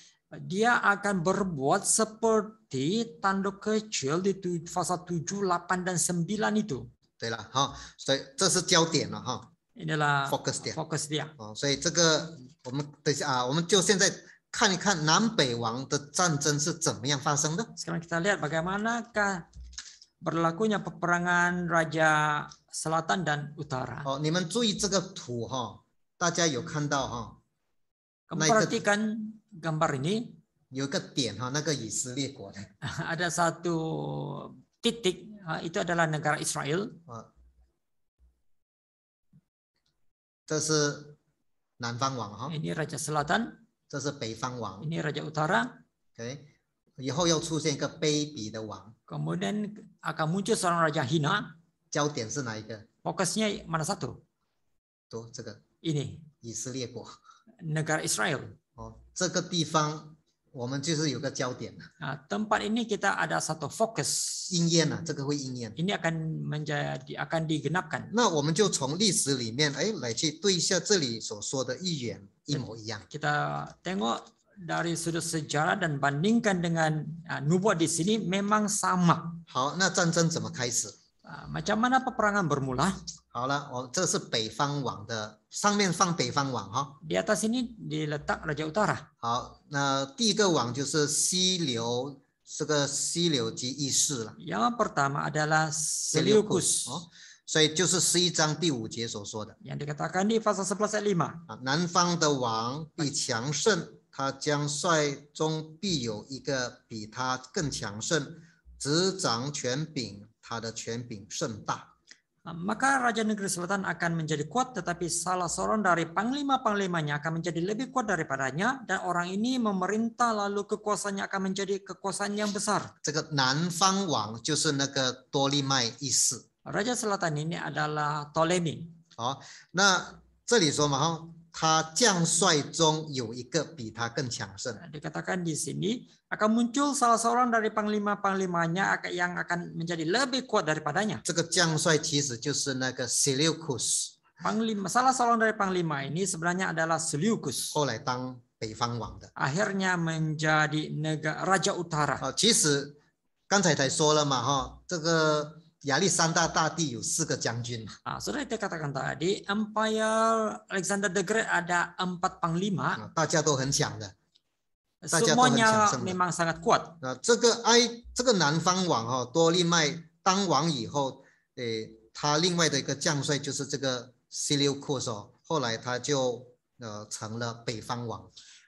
Speaker 2: dia akan berbuat seperti tanduk kecil di pasal 7, 8 dan 9 itu.
Speaker 1: 对了，所以这是焦点了哈。
Speaker 2: Inilah
Speaker 1: fokus dia.
Speaker 2: Fokus dia.
Speaker 1: 所以这个我们等一下我们就现在看一看南北王的战争是怎么样发生的。
Speaker 2: Sekarang kita lihat bagaimanakah berlakunya peperangan raja selatan dan utara.
Speaker 1: 你们注意这个图大家有看到
Speaker 2: Kamu perhatikan gambar ini.
Speaker 1: 有一个点那个以色列国的。
Speaker 2: Ada satu titik, itu adalah negara Israel.
Speaker 1: 这是南方王
Speaker 2: Ini raja selatan.
Speaker 1: 这是北方王。
Speaker 2: Ini raja utara.
Speaker 1: 以后要出现一个卑鄙的王。
Speaker 2: Kemudian akan muncul seorang raja hina.
Speaker 1: 焦点是哪一个？
Speaker 2: Fokusnya mana satu?
Speaker 1: 这个
Speaker 2: Ini
Speaker 1: 以色列国。
Speaker 2: negara Israel.
Speaker 1: 这个地方我们就是有个焦点，
Speaker 2: tempat ini kita ada satu fokus.
Speaker 1: 应验了，这个会应验。
Speaker 2: Ini akan digenapkan.
Speaker 1: 那我们就从历史里面来去对一下这里所说的预言一模一样。
Speaker 2: Kita tengok dari sudut sejarah dan bandingkan dengan nubuat di sini memang sama.
Speaker 1: 好，那战争怎么开始？
Speaker 2: Macam mana peperangan bermula?
Speaker 1: 好了，这是北方王的，上面放北方王哈。
Speaker 2: Di atas ini diletak Raja Utara.
Speaker 1: 好，那第一个王就是西流，这个西流基一世了。
Speaker 2: Yang pertama adalah Seleucus.
Speaker 1: 哦，所以就是11章第5节所说的
Speaker 2: Yang dikatakan di pasal 11 ayat 5.
Speaker 1: 啊，南方的王必强盛，他将率中必有一个比他更强盛，执掌权柄，他的权柄甚大。
Speaker 2: Maka Raja Negeri Selatan akan menjadi kuat, tetapi salah seorang dari panglima-panglimanya akan menjadi lebih kuat daripadanya, dan orang ini memerintah lalu kekuasaannya akan menjadi kekuasaan yang besar.
Speaker 1: 这个南方王就是那个多利麦一世。
Speaker 2: Raja Selatan ini adalah Ptolemy.
Speaker 1: 好，那这里说嘛哈，他将帅中有一个比他更强盛。
Speaker 2: Dikatakan di sini akan muncul salah seorang dari panglima-panglimanya yang akan menjadi lebih kuat daripadanya.
Speaker 1: 这个将帅其实就是那个 Seleucus，
Speaker 2: Salah seorang dari panglima ini sebenarnya adalah Seleucus.
Speaker 1: 后来当北方王的。
Speaker 2: Akhirnya menjadi Raja Utara.
Speaker 1: 其实刚才才说了嘛哈，这个亚历山大大帝有4个将军。
Speaker 2: Sudah kita katakan tadi, Empire Alexander the Great ada 4 panglima.
Speaker 1: 大家都很强的。
Speaker 2: Semuanya memang sangat kuat.
Speaker 1: 这个南方王哈多利麦当王以后，他另外的一个将帅就是这个 Seleucus 后来他就成了北方王。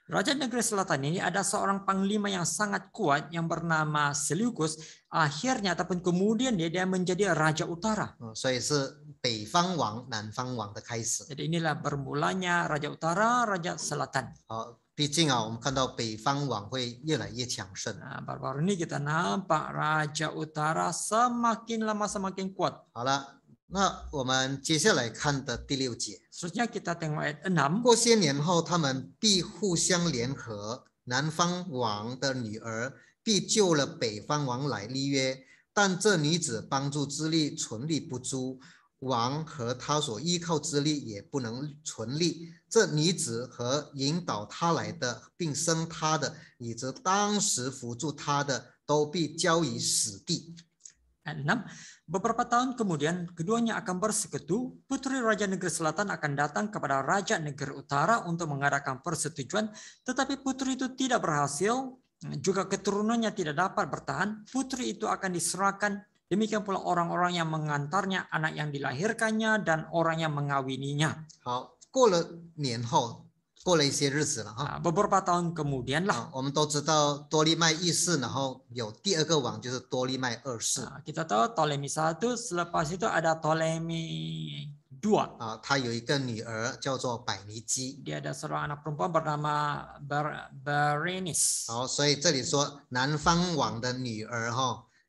Speaker 2: Raja Negeri Selatan ini ada seorang panglima yang sangat kuat yang bernama Seleucus. Akhirnya ataupun kemudian dia menjadi Raja Utara.
Speaker 1: 所以是北方王、南方王的开始。
Speaker 2: Jadi inilah bermulanya Raja Utara, Raja Selatan.
Speaker 1: 好，毕竟我们看到北方王会越来越强盛。
Speaker 2: Baru-baru ini kita nampak Raja Utara semakin lama semakin kuat.
Speaker 1: 好了，那我们接下来看的第6节。
Speaker 2: Seterusnya kita tengok ayat 6.
Speaker 1: 过些年后，他们必互相联合，南方王的女儿必救了北方王来立约，但这女子帮助之力存立不住，王和他所依靠之力也不能存立。这女子和引导他来的，并生他的，以及当时扶助他的，都必交于死地。
Speaker 2: Ayat 6. Beberapa tahun kemudian keduanya akan bersekutu. Putri Raja Negeri Selatan akan datang kepada Raja Negeri Utara untuk mengadakan persetujuan, tetapi putri itu tidak berhasil, juga keturunannya tidak dapat bertahan. Putri itu akan diserahkan. Demikian pula orang-orang yang mengantarnya, anak yang dilahirkannya, dan orang yang mengawininya.
Speaker 1: 好，过了年后，过了一些日子了哈。
Speaker 2: Beberapa tahun kemudian lah.
Speaker 1: 我们都知道多利麦一世，然后有第2个王就是多利麦2世。
Speaker 2: Kita tahu Ptolemy 1, selepas itu ada Ptolemy 2.
Speaker 1: 他有一个女儿叫做百尼基。
Speaker 2: Dia ada seorang anak perempuan bernama Berenice.
Speaker 1: 好，所以这里说南方王的女儿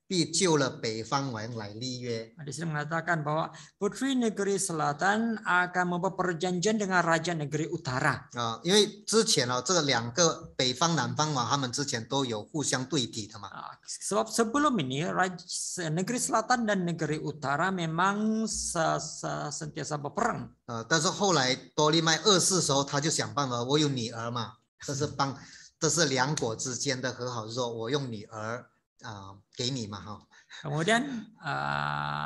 Speaker 1: 必救了北方王来立约。
Speaker 2: Di sini mengatakan bahwa Putri Negeri Selatan akan membuat perjanjian dengan Raja Negeri Utara.
Speaker 1: 因为之前这个2个北方南方王他们之前都有互相对敌的嘛。
Speaker 2: Sebab sebelum ini Negeri Selatan dan Negeri Utara memang sentiasa berperang.
Speaker 1: 但是后来多利麦2世的时候，他就想办法，我有女儿嘛，这是2国之间的和好，说我用女儿给你嘛哈。
Speaker 2: Kemudian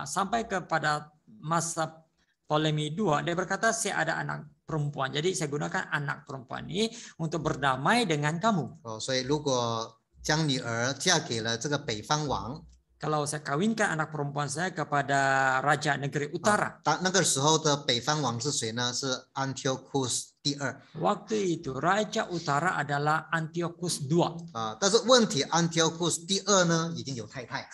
Speaker 2: sampai kepada masa Ptolemy 2, dia berkata saya ada anak perempuan, jadi saya gunakan anak perempuan ini untuk berdamai dengan kamu.
Speaker 1: 所以如果将女儿嫁给了这个北方王，
Speaker 2: Kalau saya kawinkan anak perempuan saya kepada Raja Negeri Utara.
Speaker 1: 那个时候的北方王是谁呢？是 Antiochus 第2。
Speaker 2: Waktu itu Raja Utara adalah Antiochus II.
Speaker 1: 但是问题 Antiochus 第2呢已经有太太。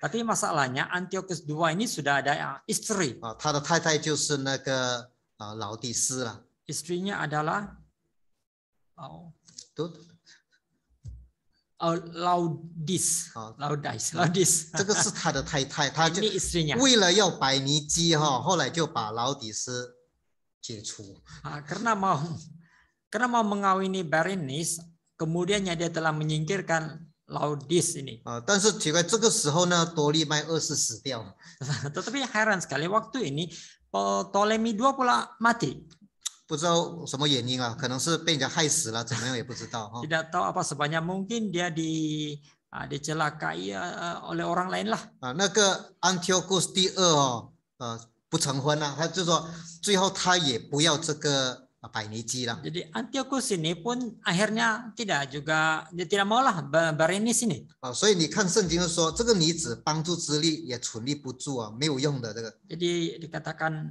Speaker 2: Tapi masalahnya Antiochus II ini sudah ada istri.
Speaker 1: 他的太太就是那个劳迪斯了。
Speaker 2: Istrinya adalah Laudis.
Speaker 1: 这个是他的太太，他就
Speaker 2: Ini istrinya.
Speaker 1: 为了要百尼基后来就把劳迪斯解除。
Speaker 2: Karena mau mengawini Berenice, kemudiannya dia telah menyingkirkan Laodis ini.
Speaker 1: 但是奇怪，这个时候呢，多利麦二世死掉了。
Speaker 2: Tetapi heran sekali waktu ini Ptolemy II pula mati.
Speaker 1: 不知道什么原因啊，可能是被人家害死了，怎么样也不知道哈。
Speaker 2: Tidak tahu apa sebabnya, mungkin dia dicelakai oleh orang lain lah.
Speaker 1: 那个 Antiochus 第二哦，不成婚了，他就说最后他也不要这个百尼基了。
Speaker 2: Jadi Antiochus ini pun akhirnya dia tidak maulah Berenice ini.
Speaker 1: 所以你看圣经说，这个女子帮助之力也存立不住啊，没有用的这个。
Speaker 2: Jadi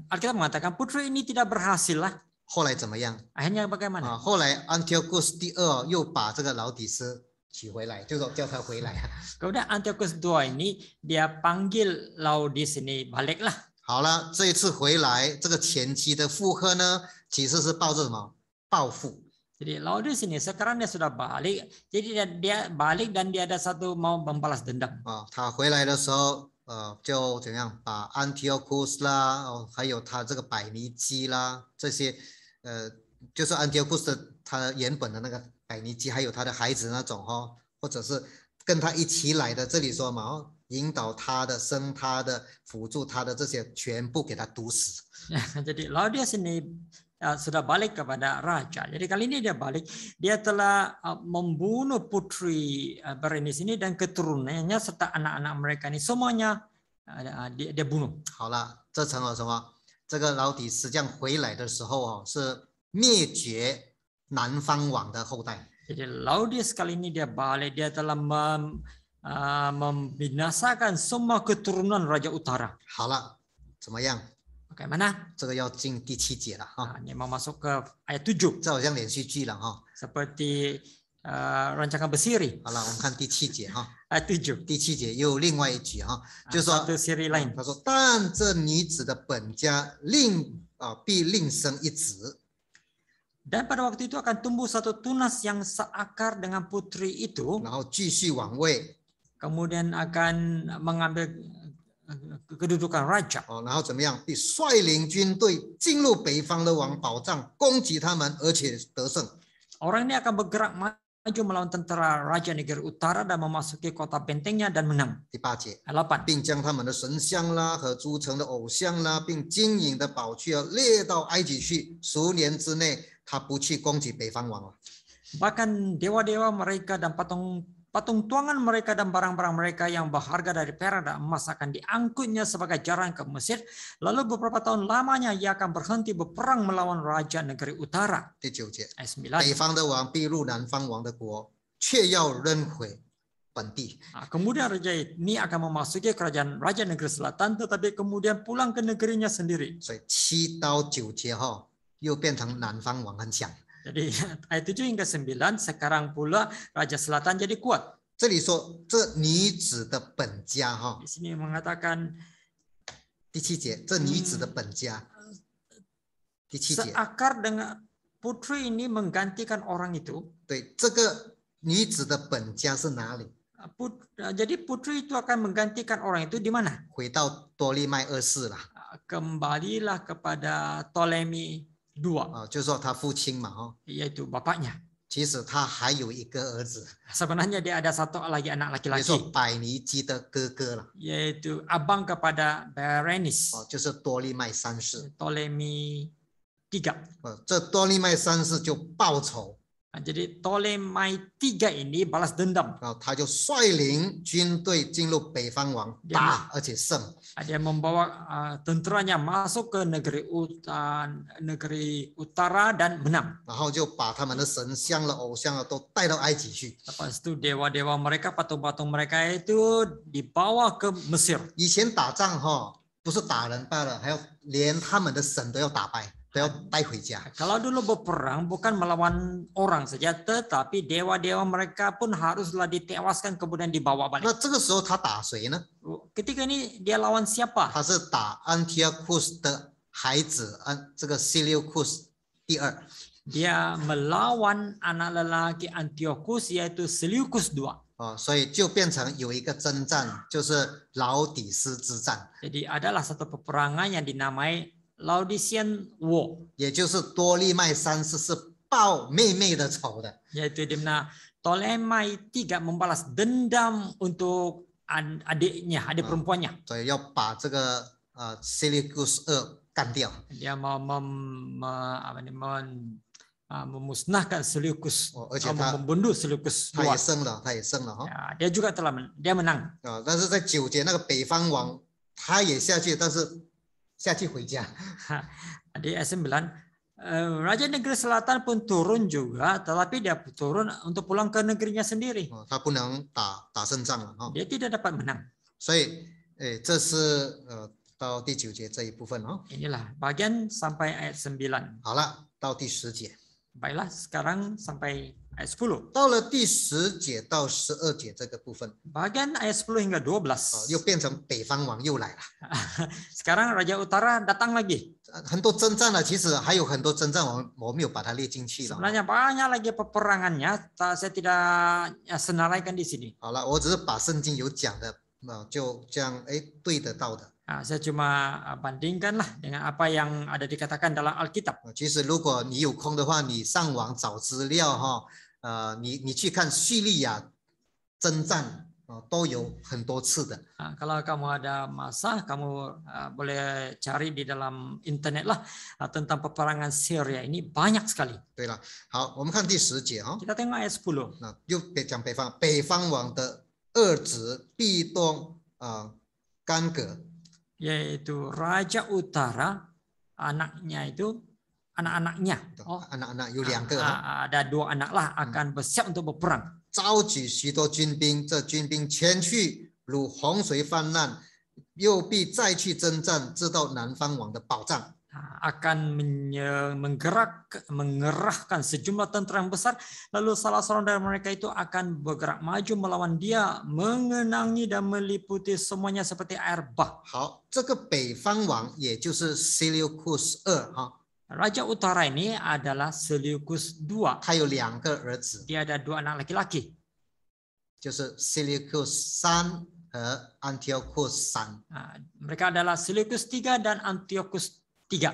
Speaker 2: Alkitab mengatakan putri ini tidak berhasil lah.
Speaker 1: 后来怎么样？
Speaker 2: Akhirnya bagaimana?
Speaker 1: 后来 Antiochus 第二又把这个劳底斯娶回来，就说叫他回来。
Speaker 2: Kemudian Antiochus II ini dia panggil Laodis ini baliklah.
Speaker 1: 好了，这一次回来，这个前妻的附和呢，其实是抱着什么报复？
Speaker 2: Jadi Laodis ini sekarang dia sudah balik, jadi dia balik dan dia ada satu mau membalas dendam.
Speaker 1: 他回来的时候，就怎样把 Antiochus 啦，还有他这个百尼基啦，这些，就是 Antiochus 的他原本的那个百尼基，还有他的孩子那种或者是跟他一起来的，这里说嘛，引导他的、生他的、辅助他的这些，全部给他毒死。
Speaker 2: Jadi Laodius ini sudah balik kepada raja. Jadi kali ini dia balik, dia telah membunuh putri Berenice ini dan keturunannya serta anak-anak mereka ini semuanya dia bunuh.
Speaker 1: 好了，这成了什么？这个老底斯这样回来的时候是灭绝南方王的后代。
Speaker 2: Jadi Laodius kali ini dia balik, dia telah membinasakan semua keturunan Raja Utara.
Speaker 1: 好了，怎么样？
Speaker 2: Bagaimana?
Speaker 1: 这个要进第7节了哈。
Speaker 2: Ini mau masuk ke ayat 7.
Speaker 1: 这好像连续剧了哈。
Speaker 2: Seperti rancangan bersiri.
Speaker 1: 好了，我们看第7节哈。
Speaker 2: Ayat 7.
Speaker 1: 第7节又有另外一句哈，就是说，
Speaker 2: Satu siri lain.
Speaker 1: 他说，但这女子的本家必另生一子。
Speaker 2: Dan pada waktu itu akan tumbuh satu tunas yang seakar dengan putri itu.
Speaker 1: 然后继续王位。
Speaker 2: Kemudian akan mengambil kedudukan raja.
Speaker 1: 然后怎么样？必率领军队进入北方的王宝藏，攻击他们，而且得胜。
Speaker 2: Orang ini akan bergerak maju melawan tentara Raja Negeri Utara dan memasuki kota bentengnya dan menang.
Speaker 1: 第8节，
Speaker 2: 8.
Speaker 1: 并将他们的神像啦和铸成的偶像啦，并金银的宝器列到埃及去。10年之内，他不去攻击北方王了。
Speaker 2: Bahkan dewa-dewa mereka dan patung tuangan mereka dan barang-barang mereka yang berharga dari perak dan emas akan diangkutnya sebagai jaran ke Mesir. Lalu beberapa tahun lamanya ia akan berhenti berperang melawan Raja Negeri Utara.
Speaker 1: 第9节，
Speaker 2: Ayat 9.
Speaker 1: 北方的王必入南方王的国，却要扔毁本地。
Speaker 2: Kemudian raja ini akan memasuki kerajaan Raja Negeri Selatan, tetapi kemudian pulang ke negerinya sendiri.
Speaker 1: 所以7到9节又变成南方王很强。
Speaker 2: Jadi ayat 7 hingga 9 sekarang pula Raja Selatan jadi kuat.
Speaker 1: 这里说这女子的本家
Speaker 2: Di sini mengatakan
Speaker 1: 第7节，这女子的本家。第7节，
Speaker 2: seakar dengan putri ini menggantikan orang itu.
Speaker 1: 对，这个女子的本家是哪里？
Speaker 2: Jadi putri itu akan menggantikan orang itu di mana?
Speaker 1: 回到多利麦二世了。
Speaker 2: Kembalilah kepada Ptolemy II,
Speaker 1: 就是说他父亲嘛
Speaker 2: yaitu bapaknya.
Speaker 1: 其实他还有一个儿子，
Speaker 2: Sebenarnya dia ada satu lagi anak
Speaker 1: 比如
Speaker 2: laki-laki,
Speaker 1: 说百尼基的哥哥了，
Speaker 2: yaitu abang kepada Berenice,
Speaker 1: 就是多利麦三世。
Speaker 2: Ptolemy III.
Speaker 1: 这多利麦三世就报仇，
Speaker 2: Jadi Ptolemy III ini balas dendam.
Speaker 1: 然后他就率领军队进入北方王，打而且胜。
Speaker 2: Dia membawa tenteranya masuk ke negeri utara dan menang.
Speaker 1: 然后就把他们的神像了、偶像了都带到埃及去。
Speaker 2: Lepas itu dewa-dewa mereka, patung-patung mereka itu dibawa ke Mesir.
Speaker 1: 以前打仗不是打人罢了，还要连他们的神都要打败，都要带回家。
Speaker 2: Kalau dulu berperang bukan melawan orang saja, tetapi dewa-dewa mereka pun haruslah ditewaskan kemudian dibawa
Speaker 1: 那
Speaker 2: balik.
Speaker 1: 这个时候他打谁呢？
Speaker 2: Ketika ini dia lawan siapa?
Speaker 1: 他是打 Antiochus 的孩子，这个 Seleucus 第二。
Speaker 2: Dia melawan anak lelaki Antiochus yaitu Seleucus II.
Speaker 1: 所以就变成有一个征战，就是劳底斯之战，
Speaker 2: Jadi adalah satu peperangan yang dinamai Laodicean War.
Speaker 1: 也就是多利麦三世是报妹妹的仇的。
Speaker 2: Yaitu di mana Ptolemai tidak membalas dendam untuk adiknya, adik perempuannya.
Speaker 1: 所以要把这个Seleucus II 干掉。
Speaker 2: Dia mau memusnahkan Seleucus, membunuh Seleucus
Speaker 1: 他也
Speaker 2: II.
Speaker 1: 胜了，他也胜了哈。
Speaker 2: Ya, dia juga telah dia menang.
Speaker 1: 但是在9节那个北方王他也下去，但是下去回家。
Speaker 2: Di ayat 9, Raja Negeri Selatan pun turun juga, tetapi dia turun untuk pulang ke negerinya sendiri.
Speaker 1: 他不能打胜仗了哈。
Speaker 2: Dia tidak dapat menang.
Speaker 1: 所以这是到第9节这一部分哦。
Speaker 2: Inilah bagian sampai ayat 9.
Speaker 1: 好了，到第10节。
Speaker 2: Baiklah, sekarang sampai ayat 10.
Speaker 1: 到了第10节到12节这个部分，
Speaker 2: Bagian ayat 10 hingga 12.
Speaker 1: 又变成北方王又来了。
Speaker 2: Sekarang Raja Utara datang lagi.
Speaker 1: 很多征战了，其实还有很多征战，我没有把它列进去了。
Speaker 2: Sebenarnya banyak lagi peperangannya, saya tidak senaraikan di sini.
Speaker 1: 好了，我只是把圣经有讲的，就这样对得到的。
Speaker 2: Saya cuma bandingkanlah dengan apa yang ada dikatakan dalam Alkitab.
Speaker 1: 其实如果你有空的话，你上网找资料哈，你去看叙利亚征战都有很多次的。
Speaker 2: Kalau kamu ada masa, kamu boleh cari di dalam internet lah tentang peperangan Syria ini banyak sekali.
Speaker 1: 对了，好，我们看第10节哈。
Speaker 2: Kita tengok ayat 10.
Speaker 1: 那又讲北方王的二子壁东干戈。
Speaker 2: Yaitu Raja Utara, anak-anaknya.
Speaker 1: anak-anak 有2个。
Speaker 2: Ada 2 anak lah akan bersiap untuk berperang.
Speaker 1: 召集许多军兵，这军兵前去如洪水泛滥，又必再去征战，直到南方王的保障。
Speaker 2: Akan mengerahkan sejumlah tentera yang besar, lalu salah seorang dari mereka itu akan bergerak maju melawan dia, mengenangi dan meliputi semuanya seperti air bah.
Speaker 1: 好，这个北方王也就是 Seleucus II 哈，
Speaker 2: Raja Utara ini adalah Seleucus II.
Speaker 1: 他有2个儿子，
Speaker 2: Dia ada 2 anak laki-laki.
Speaker 1: 就是 Seleucus III 和 Antiochus III。
Speaker 2: Mereka adalah Seleucus III dan Antiochus III.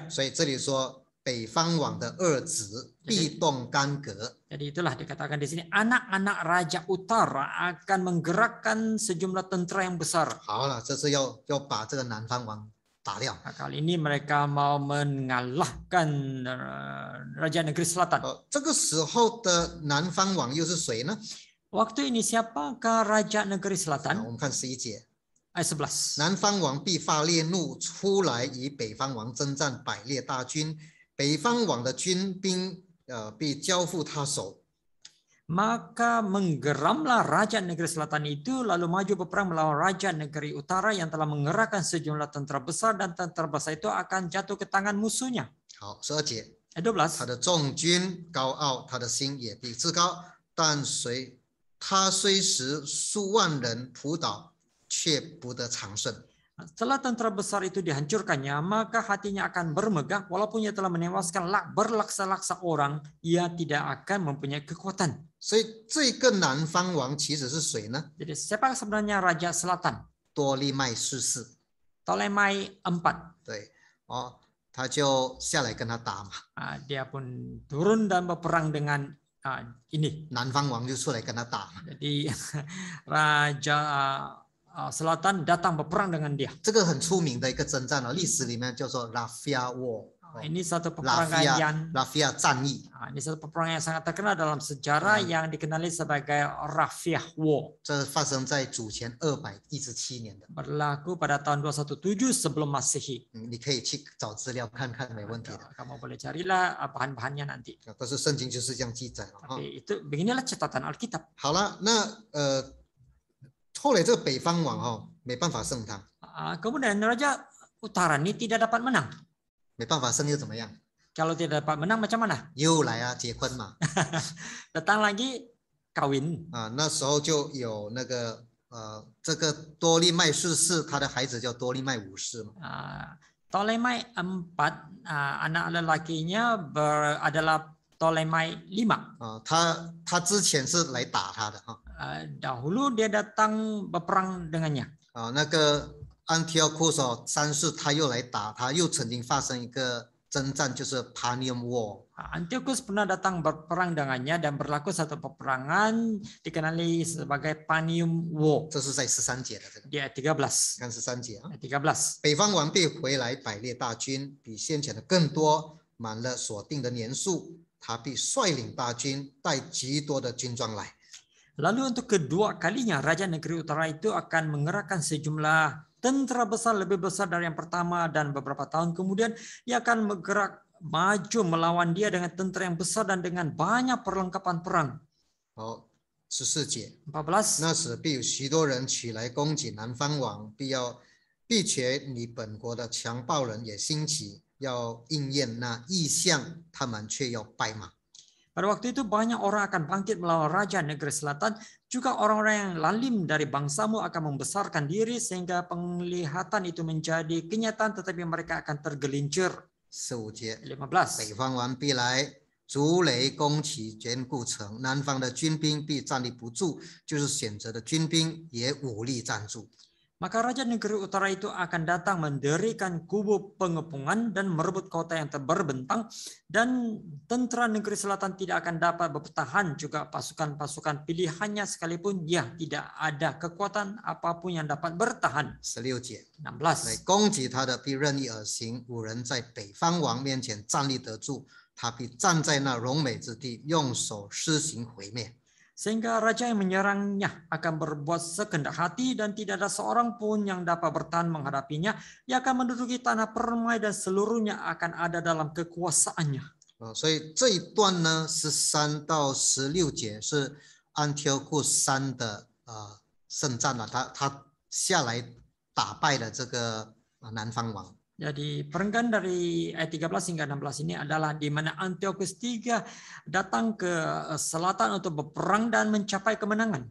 Speaker 1: 所以这里说北方王的二子壁动干戈。
Speaker 2: Jadi itulah dikatakan di sini anak-anak Raja Utara akan menggerakkan sejumlah tentera yang besar.
Speaker 1: 好了，这是要把这个南方王打掉。
Speaker 2: Kali ini mereka mau mengalahkan Raja Negeri Selatan.
Speaker 1: 这个时候的南方王又是谁呢？
Speaker 2: Waktu ini siapakah Raja Negeri
Speaker 1: 我
Speaker 2: Selatan?
Speaker 1: 们看11节。
Speaker 2: Ayat 11.
Speaker 1: 南方王必发烈怒，出来与北方王征战，百列大军。北方王的军兵必交付他手。
Speaker 2: Maka menggeramlah Raja Negeri Selatan itu lalu maju berperang melawan Raja Negeri Utara yang telah mengerahkan sejumlah tentara besar, dan tentara besar itu akan jatuh ke tangan musuhnya.
Speaker 1: 好，12节，
Speaker 2: Ayat 12.
Speaker 1: 他的众军高傲，他的心也必自高，但他虽使数万人扑倒，却不得长胜。
Speaker 2: Setelah tentara besar itu dihancurkannya, maka hatinya akan bermegah, walaupun ia telah menewaskan berlaksa-laksa orang, ia tidak akan mempunyai kekuatan.
Speaker 1: 所以这个南方王其实是谁呢？
Speaker 2: Jadi siapa sebenarnya Raja Selatan?
Speaker 1: 多利麦四世。
Speaker 2: Ptolemai IV.
Speaker 1: 对，他就下来跟他打嘛。
Speaker 2: Dia pun turun dan berperang dengan ini.
Speaker 1: 南方王就出来跟他打嘛。
Speaker 2: Jadi Raja Selatan datang berperang dengan dia.
Speaker 1: 这个很出名的一个征战历史里面叫做 Raphia War。
Speaker 2: Ini satu peperangan
Speaker 1: Raphia 战役。
Speaker 2: ini satu peperangan yang sangat terkenal dalam sejarah yang dikenali sebagai Raphia War.
Speaker 1: 这发生在主前217年的。
Speaker 2: Berlaku pada tahun 217 sebelum Masehi.
Speaker 1: 你可以去找资料看看，没问题的。
Speaker 2: Kamu boleh carilah bahan-bahannya nanti.
Speaker 1: 但是圣经就是这样记载了哈。
Speaker 2: Tapi itu beginilah catatan Alkitab.
Speaker 1: 好了，那后来这个北方王没办法胜他，
Speaker 2: Kemudian Raja Utara ini tidak dapat menang.
Speaker 1: 没办法胜又怎么样？
Speaker 2: Kalau tidak dapat menang macam mana?
Speaker 1: 又来啊，结婚嘛。
Speaker 2: Datang lagi kawin.
Speaker 1: 那时候就有那个这个多利麦四世，他的孩子叫多利麦五世嘛。
Speaker 2: Ptolemai IV, anak lelakinya adalah Ptolemai V.
Speaker 1: 他之前是来打他的哈。
Speaker 2: Dahulu dia datang berperang dengannya.
Speaker 1: 那个 Antiochus 3世他又来打他，又曾经发生一个征战就是 Panium War。
Speaker 2: Antiochus pernah datang berperang dengannya dan berlaku satu peperangan dikenali sebagai Panium War.
Speaker 1: 这是在13节的这个，
Speaker 2: Di ayat 13.
Speaker 1: 看13节啊。
Speaker 2: Ayat 13.
Speaker 1: 北方王必回来，百列大军比先前的更多，满了所定的年数，他必率领大军，带极多的军装来。
Speaker 2: Lalu untuk kedua kalinya Raja Negeri Utara itu akan mengerahkan sejumlah tentara besar lebih besar dari yang pertama, dan beberapa tahun kemudian ia akan bergerak maju melawan dia dengan tentara yang besar dan dengan banyak perlengkapan perang.
Speaker 1: 好，14节，
Speaker 2: 14.
Speaker 1: 那时必有许多人起来攻击南方王，必且你本国的强暴人也兴起，要应验那异象，他们却要败马。
Speaker 2: Pada waktu itu banyak orang akan bangkit melawan Raja Negeri Selatan. Juga orang-orang yang lalim dari bangsamu akan membesarkan diri sehingga penglihatan itu menjadi kenyataan, tetapi mereka akan tergelincir.
Speaker 1: 15节，
Speaker 2: 15.
Speaker 1: 北方王必来，逐雷攻其坚固城，南方的军兵必站立不住，就是选择的军兵也武力站住。
Speaker 2: Maka Raja Negeri Utara itu akan datang mendirikan kubu pengepungan dan merebut kota yang terbentang, dan tentara Negeri Selatan tidak akan dapat bertahan, juga pasukan-pasukan pilihannya sekalipun ya tidak ada kekuatan apapun yang dapat bertahan.
Speaker 1: 16节，
Speaker 2: 16.
Speaker 1: 攻击他的必任意而行，五人在北方王面前站立得住，他必站在那荣美之地，用手施行毁灭。
Speaker 2: Sehingga raja yang menyerangnya akan berbuat sekehendak hati dan tidak ada seorang pun yang dapat bertahan menghadapinya. Ia akan menduduki tanah permai dan seluruhnya akan ada dalam kekuasaannya.
Speaker 1: 所以这一段呢，13到16节是安提奥库山的圣战了，他下来打败了这个南方王。
Speaker 2: Jadi perenggan dari ayat 13 hingga 16 ini adalah di mana Antiochus III datang ke selatan untuk berperang dan mencapai kemenangan.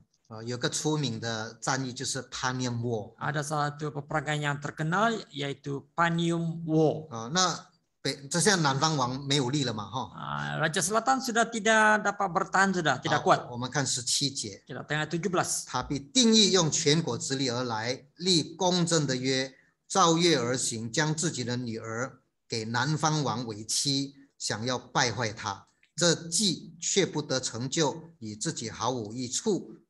Speaker 1: 有个出名的战役就是 Panium War。
Speaker 2: Ada satu peperangan yang terkenal yaitu Panium War.
Speaker 1: 那这现在南方王没有力了嘛，哈。
Speaker 2: Raja Selatan sudah tidak dapat bertahan, sudah tidak kuat.
Speaker 1: 我们看17节，
Speaker 2: Kita tengok 17.
Speaker 1: 他必定义用全国之力而来，立公正的约，照约而行，将自己的女儿给南方王为妻，想要败坏他。这计却不得成就，与自己毫无益处。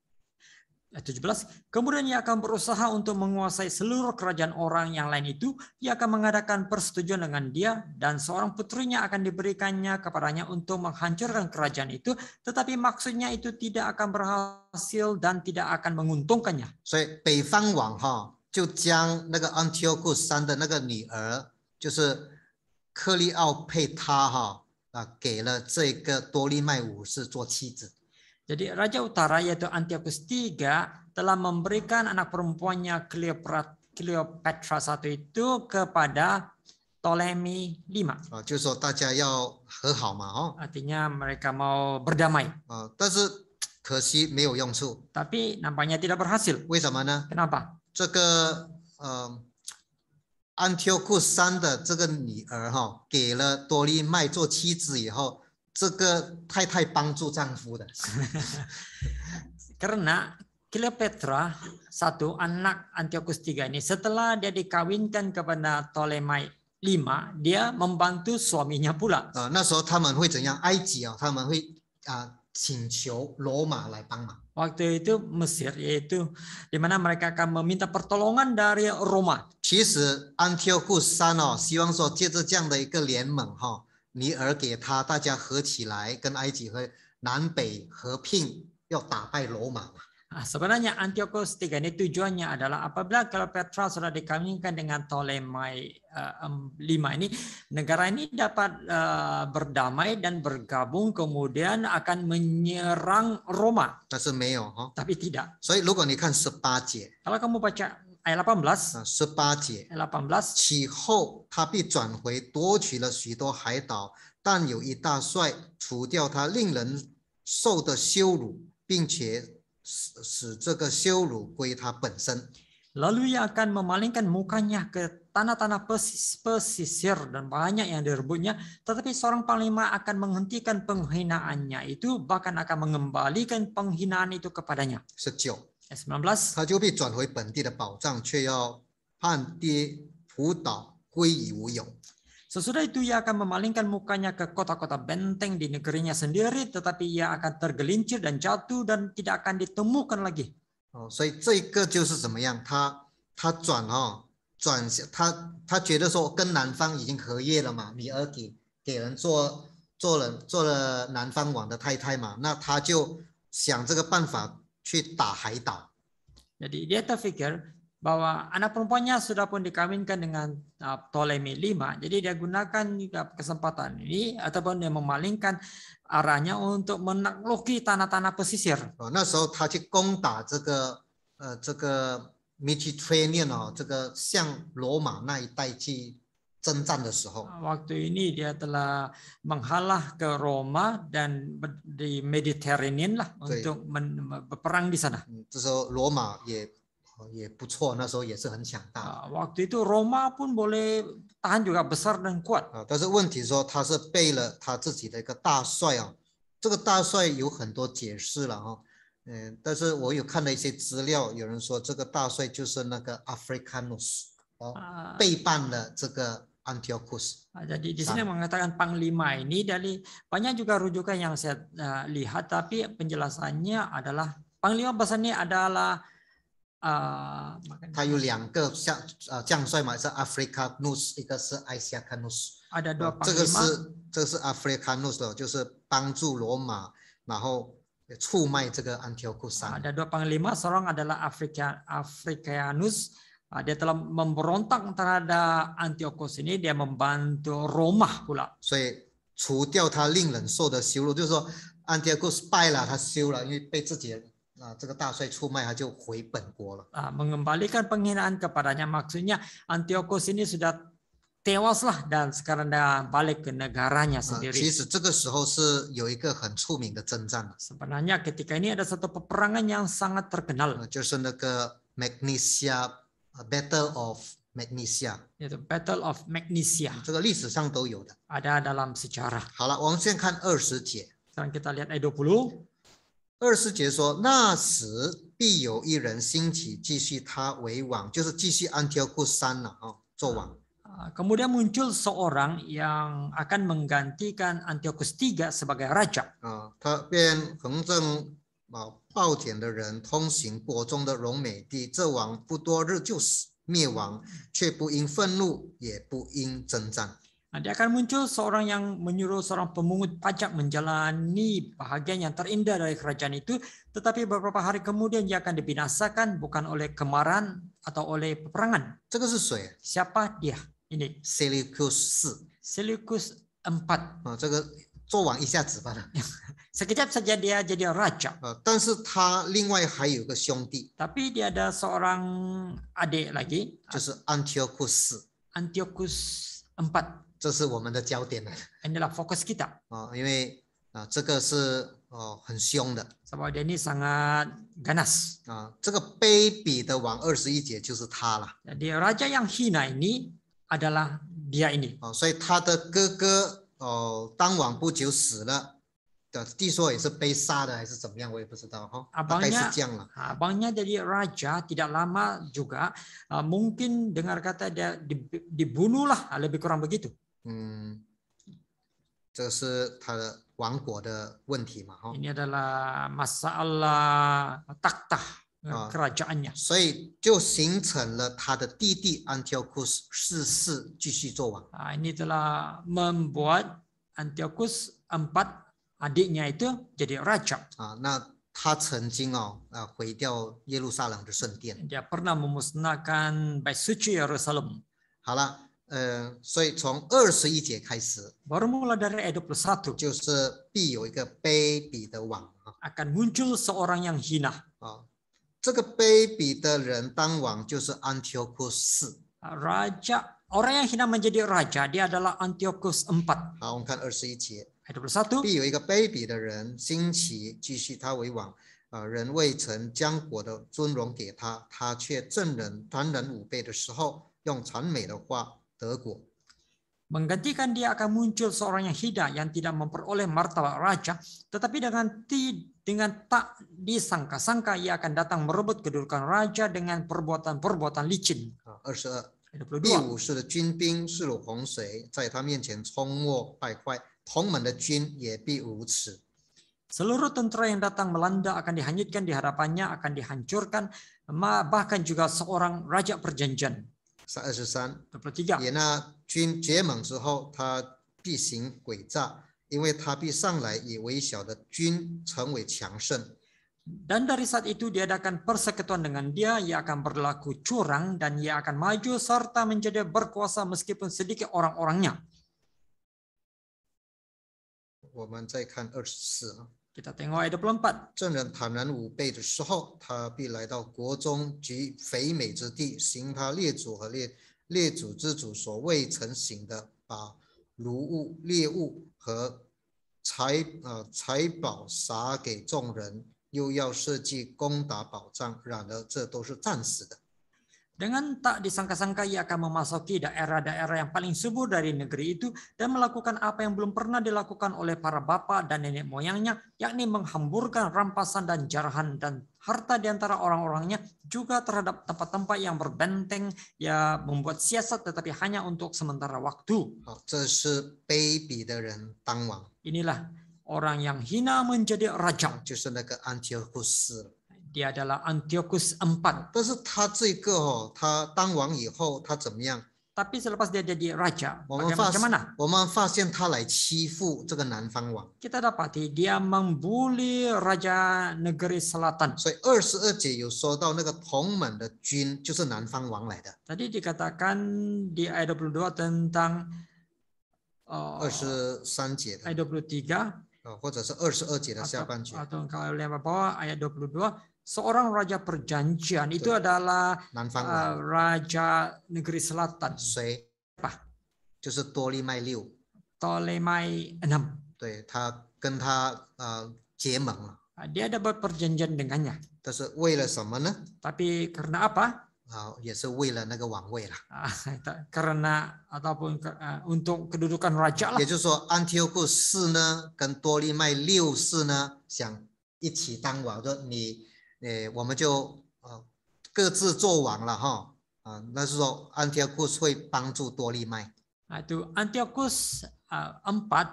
Speaker 2: 17. Kemudian ia akan berusaha untuk menguasai seluruh kerajaan orang yang lain itu. Ia akan mengadakan persetujuan dengan dia, dan seorang putrinya akan diberikannya kepadanya untuk menghancurkan kerajaan itu. Tetapi maksudnya itu tidak akan berhasil dan tidak akan menguntungkannya.
Speaker 1: 所以北方王就将那个安提奥库山的那个女儿，就是克利奥佩他给了这个多利麦武士做妻子。
Speaker 2: Jadi Raja Utara yaitu Antiochus III telah memberikan anak perempuannya Cleopatra I itu kepada Ptolemy V.
Speaker 1: 就是说大家要和好嘛，
Speaker 2: Artinya mereka mau berdamai.
Speaker 1: 但是可惜没有用处。
Speaker 2: Tapi nampaknya tidak berhasil.
Speaker 1: 为什么呢？
Speaker 2: Kenapa?
Speaker 1: 这个安提奥库山的这个女儿给了多利麦做妻子以后，这个太太帮助丈夫的。
Speaker 2: Karena Cleopatra I, anak Antiochus III ini, setelah dia dikawinkan kepada Ptolemy V, dia membantu suaminya pula.
Speaker 1: 那时候他们会怎样？埃及他们会请求罗马来帮忙。
Speaker 2: Waktu itu Mesir, yaitu di mana mereka akan meminta pertolongan dari Roma.
Speaker 1: 其实安提奥库山希望说借着这样的一个联盟女儿给他，大家合起来跟埃及和南北合并，要打败罗马。
Speaker 2: Sebenarnya Antiochus III ini tujuannya adalah apabila Cleopatra sudah dikawinkan dengan Ptolemy V ini, negara ini dapat berdamai dan bergabung, kemudian akan menyerang Roma.
Speaker 1: 但是没有
Speaker 2: Tapi tidak.
Speaker 1: 所以如果你看18节，
Speaker 2: Kalau kamu baca ayat 18,
Speaker 1: 18节，
Speaker 2: ayat 18,
Speaker 1: 其后他必转回，夺取了许多海岛，但有一大帅除掉他令人受的羞辱，并且使这个羞辱归他本身。
Speaker 2: Lalu ia akan memalingkan mukanya ke tanah-tanah pesisir dan banyak yang direbutnya. Tetapi seorang panglima akan menghentikan penghinaannya itu, bahkan akan mengembalikan penghinaan itu kepadanya.
Speaker 1: 19，
Speaker 2: 19.
Speaker 1: 他就必转回本地的宝藏，却要判跌仆倒，归于无有。
Speaker 2: Sesudah itu ia akan memalingkan mukanya ke kota-kota benteng di negerinya sendiri, tetapi ia akan tergelincir dan jatuh dan tidak akan ditemukan lagi.
Speaker 1: 所以这个就是怎么样，他转向他觉得说跟南方已经合约了嘛，女儿给人做了南方王的太太嘛，那他就想这个办法去打海岛。
Speaker 2: Jadi dia terfikir bahwa anak perempuannya sudah pun dikawinkan dengan Ptolemy V, jadi dia gunakan kesempatan ini ataupun dia memalingkan arahnya untuk menakluki tanah-tanah pesisir.
Speaker 1: 那时候他去攻打这个 Mediterranean 这个向罗马那一带去征战的时候，
Speaker 2: waktu ini dia telah menghalah ke Roma dan di Mediterranean lah untuk berperang di sana.
Speaker 1: 这时候罗马也不错，那时候也是很强大。
Speaker 2: waktu itu Roma pun boleh tahan juga besar dan kuat.
Speaker 1: 但是问题说他是背了他自己的一个大帅啊，这个大帅有很多解释了但是我有看了一些资料，有人说这个大帅就是那个 Africanus 背叛了这个 Antiochus。
Speaker 2: jadi di sini mengatakan panglima ini dari banyak juga rujukan yang saya lihat, tapi penjelasannya adalah panglima bahasa ini adalah
Speaker 1: 他有两个将帅嘛，是 Africanus， 一个是 Isiacanus。
Speaker 2: ada dua panglima。
Speaker 1: 这是 Africanus 的，就是帮助罗马，然后出卖这个 Antiochus。
Speaker 2: ada dua panglima, seorang adalah Africanus, dia telah memberontak terhadap Antiochus ini, dia membantu Roma pula。
Speaker 1: 所以除掉他令人受的羞辱，就是说 Antiochus 败了，他羞了，因为被自己这个大帅出卖，他就回本国了。
Speaker 2: mengembalikan penghinaan kepadanya, maksudnya Antiochus ini sudah tewaslah dan sekarang dia balik ke negaranya sendiri.
Speaker 1: 其实这个时候是有一个很出名的征战。
Speaker 2: sebenarnya ketika ini ada satu peperangan yang sangat terkenal.
Speaker 1: 就是那个 Magnesia Battle of Magnesia，
Speaker 2: yaitu Battle of Magnesia.
Speaker 1: 这个历史上都有的。
Speaker 2: ada dalam sejarah.
Speaker 1: 好了，我们先看20节。
Speaker 2: sekarang kita lihat ayat 20.
Speaker 1: 20节说，那时必有一人兴起，继续他为王，就是继续 Antiochus 3了做王。
Speaker 2: kemudian muncul seorang yang akan menggantikan Antiochus III sebagai raja.
Speaker 1: 他便横正暴殄的人通行国中的荣美地，这王不多日就死，灭亡，却不因愤怒，也不因征战。
Speaker 2: dia akan muncul seorang yang menyuruh seorang pemungut pajak menjalani bahagian yang terindah dari kerajaan itu, tetapi beberapa hari kemudian dia akan dibinasakan bukan oleh kemarahan atau oleh peperangan.
Speaker 1: 这个是谁？
Speaker 2: siapa dia? Ini
Speaker 1: Seleucus 4。
Speaker 2: Seleucus IV.
Speaker 1: 这个做王一下子罢了。
Speaker 2: sekejap saja dia jadi raja.
Speaker 1: 但是他另外还有个兄弟，
Speaker 2: tapi dia ada seorang adik lagi,
Speaker 1: 就是 Antiochus 4。
Speaker 2: Antiochus IV.
Speaker 1: 这是我们的焦点了。
Speaker 2: inilah fokus kita.
Speaker 1: 因为这个是很凶的。
Speaker 2: sebab dia ini sangat ganas.
Speaker 1: 这个卑鄙的王21节就是他了。
Speaker 2: jadi raja yang hina ini adalah dia ini.
Speaker 1: 所以他的哥哥当王不久死了，据说也是被杀的还是怎么样，我也不知道大概是这样了。
Speaker 2: abangnya jadi raja tidak lama juga, mungkin dengar kata dia dibunuhlah, lebih kurang begitu.
Speaker 1: 这是他的王国的问题嘛。
Speaker 2: ini adalah masalah takhta kerajaannya.
Speaker 1: 所以就形成了他的弟弟 Antiochus 4世继续做王。
Speaker 2: ini telah membuat Antiochus IV adiknya itu jadi raja.
Speaker 1: 那他曾经毁掉耶路撒冷的圣殿。
Speaker 2: dia pernah memusnahkan bait suci Yerusalem.
Speaker 1: 好了，所以从21节开始，
Speaker 2: baru mulai dari ayat 21,
Speaker 1: 就是必有一个卑鄙的王。
Speaker 2: akan muncul seorang yang hina.
Speaker 1: 这个卑鄙的人当王就是 Antiochus 4。
Speaker 2: raja, orang yang hina menjadi raja, dia adalah Antiochus IV.
Speaker 1: 好，我们看21节，
Speaker 2: ayat 21.
Speaker 1: 必有一个卑鄙的人兴起，继续他为王。人未曾将国的尊荣给他，他却正人贪人5倍的时候，用谄媚的话得国。
Speaker 2: menggantikan dia akan muncul seorang yang hina yang tidak memperoleh martabat raja, tetapi dengan tak disangka-sangka ia akan datang merebut kedudukan raja dengan perbuatan-perbuatan licin.
Speaker 1: 22第
Speaker 2: 22.
Speaker 1: 50的军兵势如洪水，在他面前冲没败坏，同门的军也必如此。
Speaker 2: Seluruh tentara yang datang melanda akan dihanyutkan di hadapannya, akan dihancurkan, bahkan juga seorang raja perjanjian.
Speaker 1: 23
Speaker 2: 23.
Speaker 1: 也那军结盟之后，他必行诡诈，因为他必上来以微小的军成为强盛。
Speaker 2: Dan dari saat itu diadakan persekutuan dengan dia, ia akan berlaku curang dan ia akan maju serta menjadi berkuasa meskipun sedikit orang-orangnya.
Speaker 1: 我们再看24
Speaker 2: Kita tengok ayat 24.
Speaker 1: 正人坦然无备的时候，他必来到国中及肥美之地，行他列祖和列祖之主所未曾行的，把掳物、猎物和财宝撒给众人，又要设计攻打保障。然而这都是暂时的。
Speaker 2: Dengan tak disangka-sangka ia akan memasuki daerah-daerah yang paling subur dari negeri itu dan melakukan apa yang belum pernah dilakukan oleh para bapa dan nenek moyangnya, yakni menghamburkan rampasan dan jarahan dan harta di antara orang-orangnya, juga terhadap tempat-tempat yang berbenteng, ya membuat siasat tetapi hanya untuk sementara waktu.
Speaker 1: 好，这是卑鄙的人当王，
Speaker 2: Inilah orang yang hina menjadi raja.
Speaker 1: 就是那个安提阿库斯。
Speaker 2: Dia adalah Antiochus IV.
Speaker 1: 但是他这个他当王以后，他怎么样？
Speaker 2: Tapi selepas dia jadi raja,
Speaker 1: 我们发
Speaker 2: bagaimana?
Speaker 1: 我们发现他来欺负这个南方王，
Speaker 2: Kita dapati dia membuli raja negeri selatan.
Speaker 1: 所以22节有说到那个同门的军就是南方王来的。
Speaker 2: Tadi dikatakan di ayat 22 tentang
Speaker 1: 23节的，
Speaker 2: ayat 23
Speaker 1: 或者是22节的下半节，
Speaker 2: atau kalau lihat bawah ayat 22, seorang raja perjanjian itu adalah
Speaker 1: 南方王
Speaker 2: raja negeri selatan.
Speaker 1: 谁？
Speaker 2: Apa?
Speaker 1: 就是多利麦六，
Speaker 2: Ptolemai 6.
Speaker 1: 对他跟他结盟了，
Speaker 2: Dia ada perjanjian dengannya.
Speaker 1: 但是为了什么呢？
Speaker 2: Tapi karena apa?
Speaker 1: 也是为了那个王位了。
Speaker 2: Karena ataupun untuk kedudukan raja lah.
Speaker 1: 也就是说，安提阿库四呢跟多利麦六世呢想一起当王，说我们就各自做王了哈。那是说安提阿库斯会帮助多利麦。
Speaker 2: Itu Antiochus IV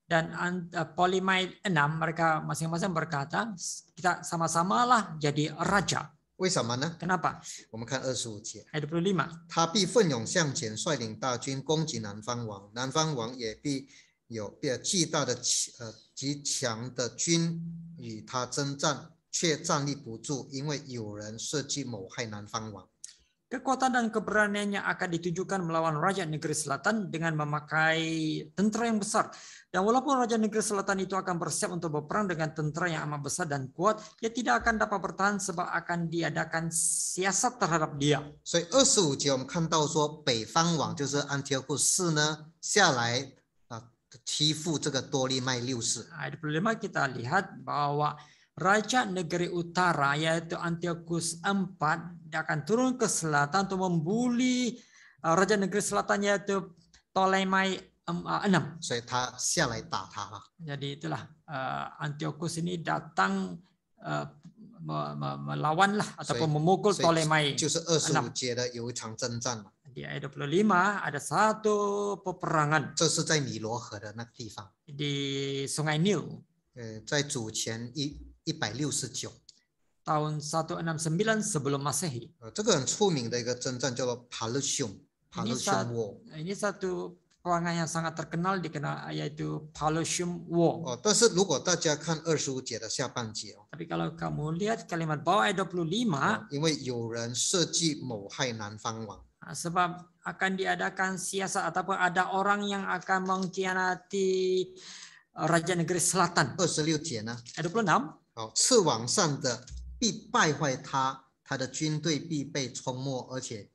Speaker 2: dan Ptolemai 6, mereka masing-masing berkata kita sama-samalah jadi raja.
Speaker 1: 为什么呢？
Speaker 2: Kenapa?
Speaker 1: 我们看25节，
Speaker 2: Ayat 25.
Speaker 1: 他必奋勇向前，率领大军攻击南方王，南方王也必有巨大的极强的军与他征战，却站立不住，因为有人设计谋害南方王。
Speaker 2: Kekuatan dan keberaniannya akan ditujukan melawan Raja Negeri Selatan dengan memakai tentara yang besar. Dan walaupun Raja Negeri Selatan itu akan bersiap untuk berperang dengan tentara yang amat besar dan kuat, dia tidak akan dapat bertahan sebab akan diadakan siasat terhadap dia.
Speaker 1: 所以25节我们看到说，北方王就是安提阿库四呢下来欺负这个多利麦六世。
Speaker 2: Ayat 25 kita lihat bahwa Raja negeri utara yaitu Antiochus IV dia akan turun ke selatan untuk membuli Raja negeri selatan yaitu Ptolemai 6.
Speaker 1: 所以他下来打他了。
Speaker 2: Jadi itulah Antiochus ini datang melawanlah ataupun memukul
Speaker 1: 所以
Speaker 2: Ptolemai
Speaker 1: 就是25节的有一场征战嘛，
Speaker 2: Di ayat 25 ada satu peperangan
Speaker 1: 这是在尼罗河的那个地方。
Speaker 2: di Sungai Nil
Speaker 1: 在主前169。
Speaker 2: tahun 169 sebelum Masehi.
Speaker 1: 这个很出名的一个征战叫做 Palusium War。
Speaker 2: Ini satu peperangan yang sangat terkenal dikenal yaitu Palusium War.
Speaker 1: 但是如果大家看25节的下半节
Speaker 2: Tapi kalau kamu lihat kalimat bawah ayat 25,
Speaker 1: 因为有人设计谋害南方王，
Speaker 2: sebab akan diadakan siasat ataupun ada orang yang akan mengkhianati Raja Negeri Selatan.
Speaker 1: 26节呢，
Speaker 2: Ayat 26.
Speaker 1: 刺王上的必败坏他，他的军队必被冲没，而且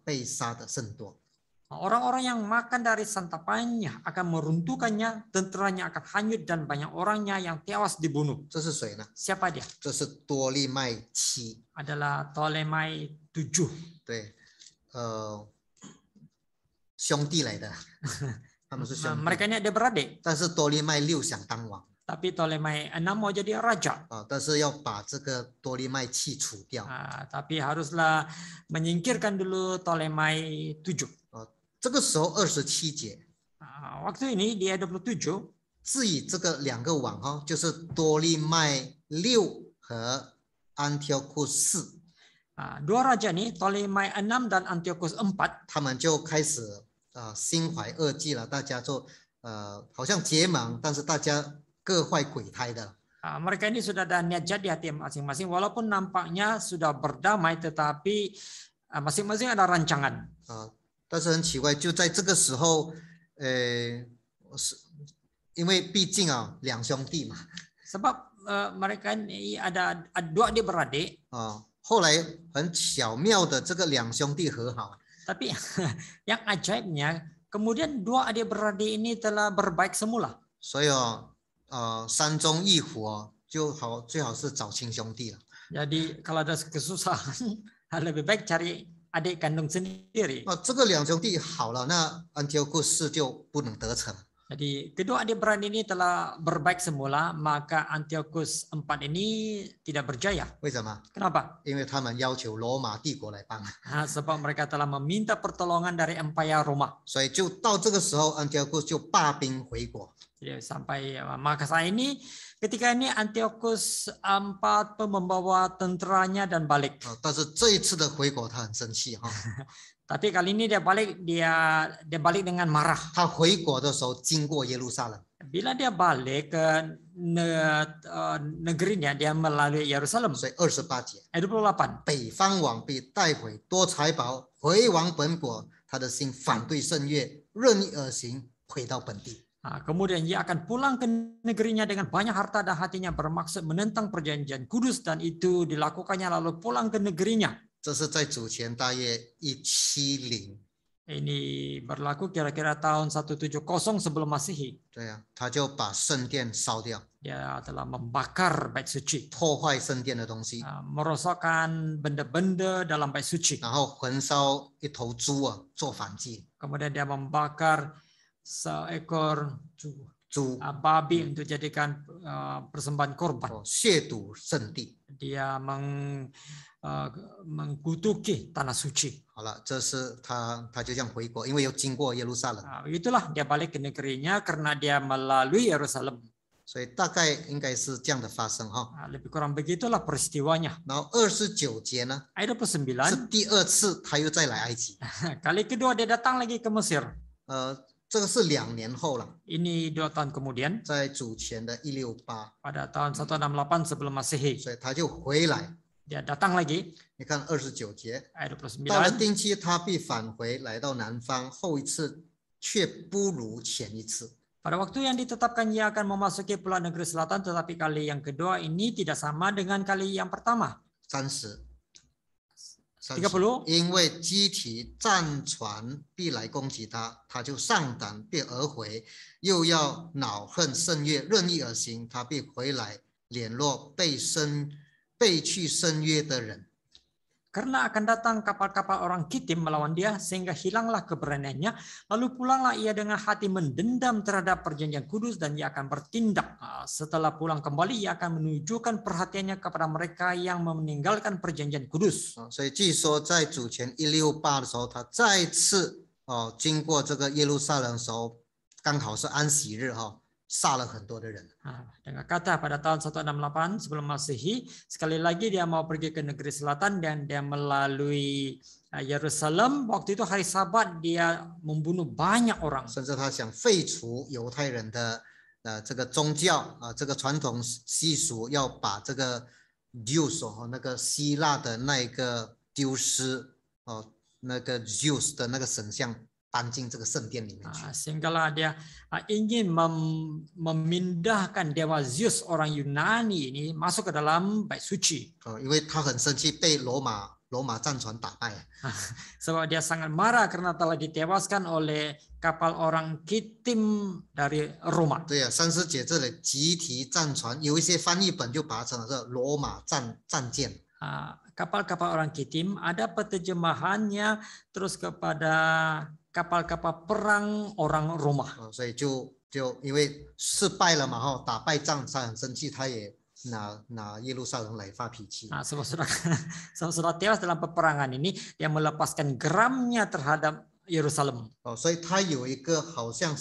Speaker 1: 被杀的甚多。
Speaker 2: Orang-orang yang makan dari santapannya akan meruntuhkannya, tenteranya akan hanyut dan banyak orangnya yang tewas dibunuh.
Speaker 1: 这是谁呢？
Speaker 2: Siapa dia?
Speaker 1: 这是多利麦七。
Speaker 2: Adalah Ptolemai 7.
Speaker 1: 对，兄弟来的，他们是兄弟。
Speaker 2: Mereka ini adik beradik.
Speaker 1: 但是多利麦六想当王，
Speaker 2: Tapi Ptolemai 6 mau jadi raja.
Speaker 1: 但是要把这个多利麦弃除掉。
Speaker 2: Tapi haruslah menyingkirkan dulu Ptolemai 7.
Speaker 1: 这个时候27节，
Speaker 2: Waktu ini di ayat 27,
Speaker 1: 至于这个两个王就是多利麦6和安提奥库4，
Speaker 2: dua raja nih, Ptolemai 6 dan Antiochus 4,
Speaker 1: 他们就开始心怀恶计了，大家就好像结盟，但是大家各怀鬼胎的。
Speaker 2: mereka ini sudah ada niat jahat di hati masing-masing, walaupun nampaknya sudah berdamai, tetapi masing-masing ada rancangan.
Speaker 1: 但是很奇怪，就在这个时候，因为毕竟两兄弟嘛。
Speaker 2: Sebab mereka ini ada dua adik-beradik.
Speaker 1: 后来很巧妙的这个两兄弟和好。
Speaker 2: Tapi yang ajaibnya, kemudian dua adik-beradik ini telah berbaik semula.
Speaker 1: 所以山中一虎最好是找亲兄弟了。
Speaker 2: Jadi kalau ada kesusahan, lebih baik cari adik kandung sendiri.
Speaker 1: 这个两兄弟好了，那安提奥库4就不能得逞。
Speaker 2: Jadi kedua adik-beradik ini telah berbaik semula, maka Antiochus 4 ini tidak berjaya.
Speaker 1: 为什么？
Speaker 2: Kenapa?
Speaker 1: 因为他们要求罗马帝国来帮。
Speaker 2: Sebab mereka telah meminta pertolongan dari Empire Roma.
Speaker 1: 所以就到这个时候，安提奥库就罢兵回国。
Speaker 2: Jadi sampai masa ini, ketika ini Antiochus 4 membawa tenteranya dan balik.
Speaker 1: 但是这一次的回国，他很生气
Speaker 2: Tapi kali ini dia balik dengan marah.
Speaker 1: 他回国的时候经过耶路撒冷。
Speaker 2: Bila dia balik ke negerinya, dia melalui Yerusalem.
Speaker 1: 所以28节，
Speaker 2: Ayat 28.
Speaker 1: 北方王被带回多财宝，回往本国，他的心反对圣约，任意而行，回到本地。
Speaker 2: Kemudian ia akan pulang ke negerinya dengan banyak harta dan hatinya bermaksud menentang perjanjian kudus, dan itu dilakukannya lalu pulang ke negerinya.
Speaker 1: 这是在主前大约170。
Speaker 2: Ini berlaku kira-kira tahun 170 sebelum Masehi.
Speaker 1: 对呀，他就把圣殿烧掉，
Speaker 2: Dia telah membakar bait suci,
Speaker 1: 破坏圣殿的东西，
Speaker 2: merosakkan benda-benda dalam bait suci.
Speaker 1: 然后焚烧一头猪做燔祭。
Speaker 2: Kemudian dia membakar seekor
Speaker 1: 猪
Speaker 2: babi untuk jadikan persembahan korban.
Speaker 1: 亵渎圣地。
Speaker 2: Dia mengkutuki tanah suci.
Speaker 1: 好了，这是他就这样回国，因为又经过耶路撒冷，
Speaker 2: Itulah dia balik ke negerinya karena dia melalui Yerusalem.
Speaker 1: 所以大概应该是这样的发生
Speaker 2: Lebih kurang begitulah peristiwanya.
Speaker 1: 然后29节呢，
Speaker 2: Ayat
Speaker 1: 是
Speaker 2: 29,
Speaker 1: 第二次他又再来埃及，
Speaker 2: kali kedua dia datang lagi ke Mesir.
Speaker 1: 这个是2年后了，
Speaker 2: Ini 2 tahun kemudian,
Speaker 1: 在主前的168，
Speaker 2: pada tahun 168 sebelum Masehi.
Speaker 1: 所以他就回来。
Speaker 2: Dia datang lagi,
Speaker 1: 你看29节，
Speaker 2: ayat
Speaker 1: 到了
Speaker 2: 29.
Speaker 1: 定期，他必返回，来到南方。后一次却不如前一次。
Speaker 2: Pada waktu yang ditetapkan ia akan memasuki pulau negeri selatan, tetapi kali yang kedua ini tidak sama dengan kali yang pertama.
Speaker 1: 30，
Speaker 2: 30.
Speaker 1: 因为基提战船必来攻击他，他就上胆便而回，又要恼恨圣约，任意而行，他必回来联络被去圣约的人。
Speaker 2: Karena akan datang kapal-kapal orang Kitim melawan dia sehingga hilanglah keberaniannya, lalu pulanglah ia dengan hati mendendam terhadap perjanjian kudus dan ia akan bertindak. Setelah pulang kembali ia akan menunjukkan perhatiannya kepada mereka yang meninggalkan perjanjian kudus.
Speaker 1: 所以据说在主前168的时候，他再次经过这个耶路撒冷的时候，刚好是安息日杀了很多的人。
Speaker 2: Dengan kata pada tahun 168 sebelum Masehi, sekali lagi dia mau pergi ke negeri selatan dan dia melalui Yerusalem. Waktu itu hari Sabat dia membunuh banyak orang.
Speaker 1: 甚至他想废除犹太人的这个宗教这个传统习俗，要把这个 Zeus 那个希腊的那个丢失那个 Zeus 的那个神像搬进这个圣殿里面去。
Speaker 2: Sehinggalah dia ingin memindahkan dewa Zeus orang Yunani ini masuk ke dalam bait suci.
Speaker 1: 因为他很生气，被罗马战船打败。
Speaker 2: Sebab dia sangat marah karena telah ditewaskan oleh kapal orang Kitim dari Roma.
Speaker 1: 对呀，30节这里集体战船，有一些翻译本就把它称为罗马战舰。
Speaker 2: Kapal-kapal orang Kitim ada penerjemahannya terus kepada kapal-kapal perang orang Roma.
Speaker 1: 所以就因为失败了嘛，打败仗，他很生气，他也拿耶路撒冷来发脾气。
Speaker 2: Nah, saudara tewas dalam peperangan ini, dia melepaskan geramnya terhadap Yerusalem.
Speaker 1: 所以他有一个好像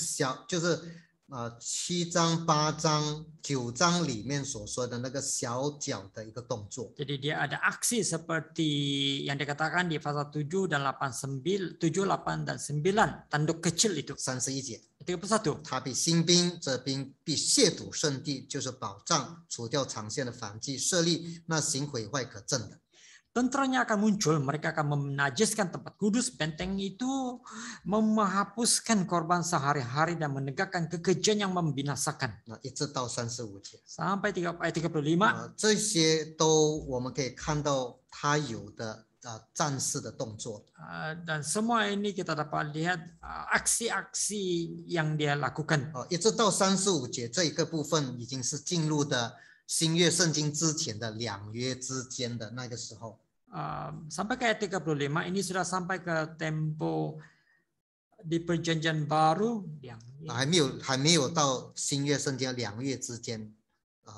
Speaker 1: 就是7章8章9章里面所说的那个小脚的一个动作。
Speaker 2: Jadi dia ada aksi seperti yang dikatakan di pasal 7 dan 8, 8 dan 9, tanduk kecil itu.
Speaker 1: 31节
Speaker 2: 31.
Speaker 1: 他必兴兵，这兵必亵渎圣地，就是保障除掉长线的反击，设立那行毁坏可憎的。
Speaker 2: Tentaranya akan muncul, mereka akan menajiskan tempat kudus, benteng itu, menghapuskan korban sehari-hari dan menegakkan kekejian yang membinasakan.
Speaker 1: 一直到35节
Speaker 2: Sampai ayat 35.
Speaker 1: 这些都我们可以看到他有的战士的动作。
Speaker 2: Dan semua ini kita dapat lihat aksi-aksi yang dia lakukan.
Speaker 1: 一直到35节这一个部分已经是进入的新约圣经之前的两约之间的那个时候。
Speaker 2: Sampai ke ayat 35 ini sudah sampai ke tempo di perjanjian baru yang
Speaker 1: 还没有到新约圣经两约之间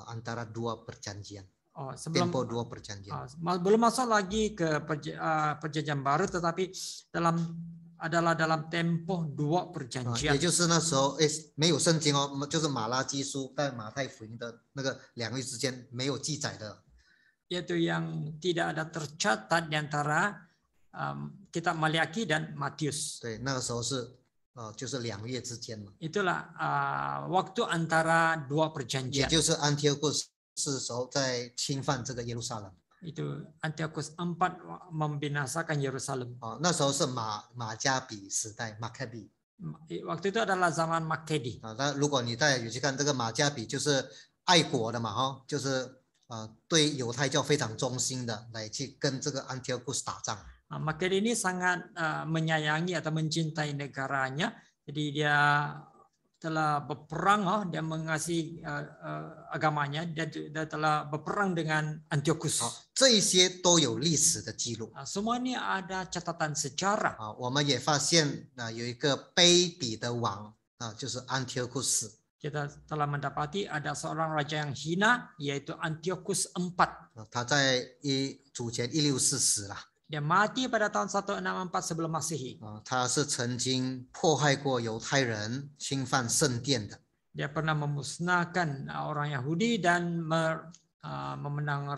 Speaker 1: antara dua perjanjian. Tempo dua perjanjian.
Speaker 2: Belum masuk lagi ke perjanjian baru, tetapi dalam tempo 2 perjanjian.
Speaker 1: 也就是那时候没有圣经就是马拉基书在马太福音的那个两约之间没有记载的。
Speaker 2: Yaitu yang tidak ada tercatat di antara kitab Maliaki dan Matius.
Speaker 1: 对，那个时候是就是两约之间嘛。
Speaker 2: Itulah waktu antara 2 perjanjian.
Speaker 1: 也就是安提阿古斯时候在侵犯这个耶路撒冷。
Speaker 2: Itu Antiochus IV membinasakan Yerusalem.
Speaker 1: 那时候是马加比时代 Maccabi。
Speaker 2: Waktu itu adalah zaman Makkedi.
Speaker 1: 那如果你再有去看这个马加比，就是爱国的嘛，就是对犹太教非常忠心的，来去跟这个安提阿古斯打仗。
Speaker 2: Makkedi ini sangat menyayangi atau mencintai negaranya, jadi dia telah berperang, dia mengasihi agamanya, dia telah berperang dengan Antiochus.
Speaker 1: 这一些都有历史的记录。
Speaker 2: Semua ini ada catatan sejarah.
Speaker 1: 我们也发现有一个卑鄙的王就是安提阿古斯。
Speaker 2: Kita telah mendapati ada seorang raja yang hina, yaitu Antiochus IV.
Speaker 1: 他在主前164死了。
Speaker 2: Dia mati pada tahun 164 sebelum Masehi.
Speaker 1: 他是曾经迫害过犹太人，侵犯圣殿的。
Speaker 2: Dia pernah memusnahkan orang Yahudi dan memenang